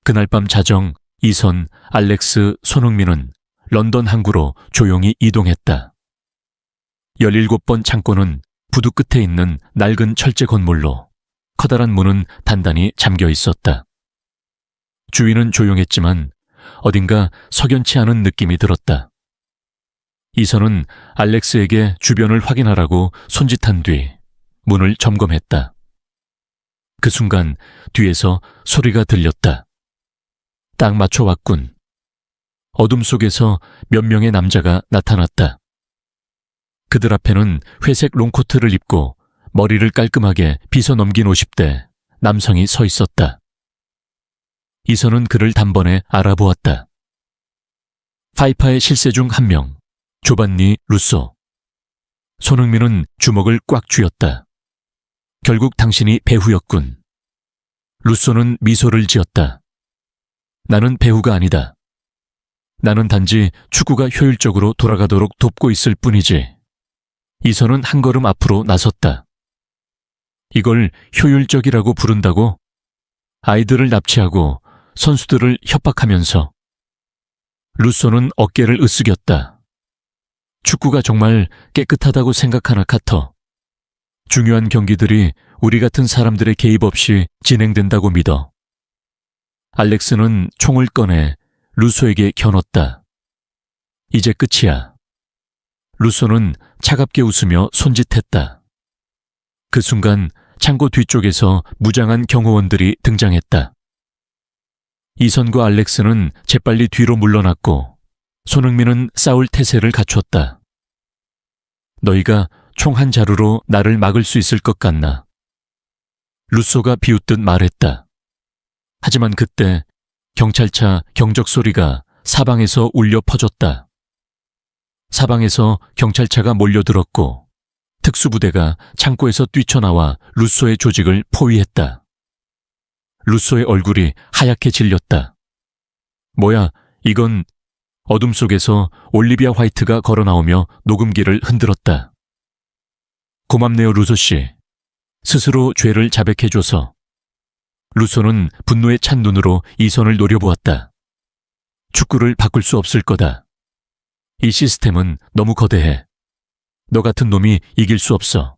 그날 밤 자정 이선, 알렉스, 손흥민은 런던 항구로 조용히 이동했다. 17번 창고는 부두 끝에 있는 낡은 철제 건물로 커다란 문은 단단히 잠겨 있었다. 주위는 조용했지만 어딘가 석연치 않은 느낌이 들었다. 이선은 알렉스에게 주변을 확인하라고 손짓한 뒤 문을 점검했다. 그 순간 뒤에서 소리가 들렸다. 딱 맞춰왔군. 어둠 속에서 몇 명의 남자가 나타났다. 그들 앞에는 회색 롱코트를 입고 머리를 깔끔하게 빗어 넘긴 50대 남성이 서 있었다. 이선은 그를 단번에 알아보았다. 파이파의 실세 중 한 명, 조반니 루소. 손흥민은 주먹을 꽉 쥐었다. 결국 당신이 배후였군. 루소는 미소를 지었다. 나는 배후가 아니다. 나는 단지 축구가 효율적으로 돌아가도록 돕고 있을 뿐이지. 이선은 한 걸음 앞으로 나섰다. 이걸 효율적이라고 부른다고? 아이들을 납치하고 선수들을 협박하면서. 루소는 어깨를 으쓱였다. 축구가 정말 깨끗하다고 생각하나 카터. 중요한 경기들이 우리 같은 사람들의 개입 없이 진행된다고 믿어. 알렉스는 총을 꺼내 루소에게 겨눴다. 이제 끝이야. 루소는 차갑게 웃으며 손짓했다. 그 순간 창고 뒤쪽에서 무장한 경호원들이 등장했다. 이선과 알렉스는 재빨리 뒤로 물러났고 손흥민은 싸울 태세를 갖췄다. 너희가 총 한 자루로 나를 막을 수 있을 것 같나? 루소가 비웃듯 말했다. 하지만 그때 경찰차 경적 소리가 사방에서 울려 퍼졌다. 사방에서 경찰차가 몰려들었고 특수부대가 창고에서 뛰쳐나와 루소의 조직을 포위했다. 루소의 얼굴이 하얗게 질렸다. 뭐야, 이건... 어둠 속에서 올리비아 화이트가 걸어나오며 녹음기를 흔들었다. 고맙네요, 루소 씨. 스스로 죄를 자백해줘서. 루소는 분노에 찬 눈으로 이선을 노려보았다. 축구를 바꿀 수 없을 거다. 이 시스템은 너무 거대해. 너 같은 놈이 이길 수 없어.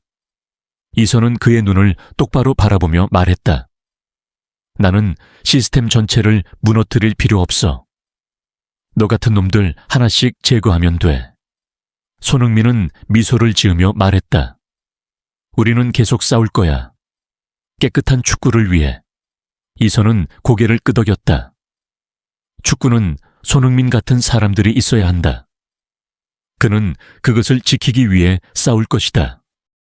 이선은 그의 눈을 똑바로 바라보며 말했다. 나는 시스템 전체를 무너뜨릴 필요 없어. 너 같은 놈들 하나씩 제거하면 돼. 손흥민은 미소를 지으며 말했다. 우리는 계속 싸울 거야. 깨끗한 축구를 위해. 이선은 고개를 끄덕였다. 축구는 손흥민 같은 사람들이 있어야 한다. 그는 그것을 지키기 위해 싸울 것이다.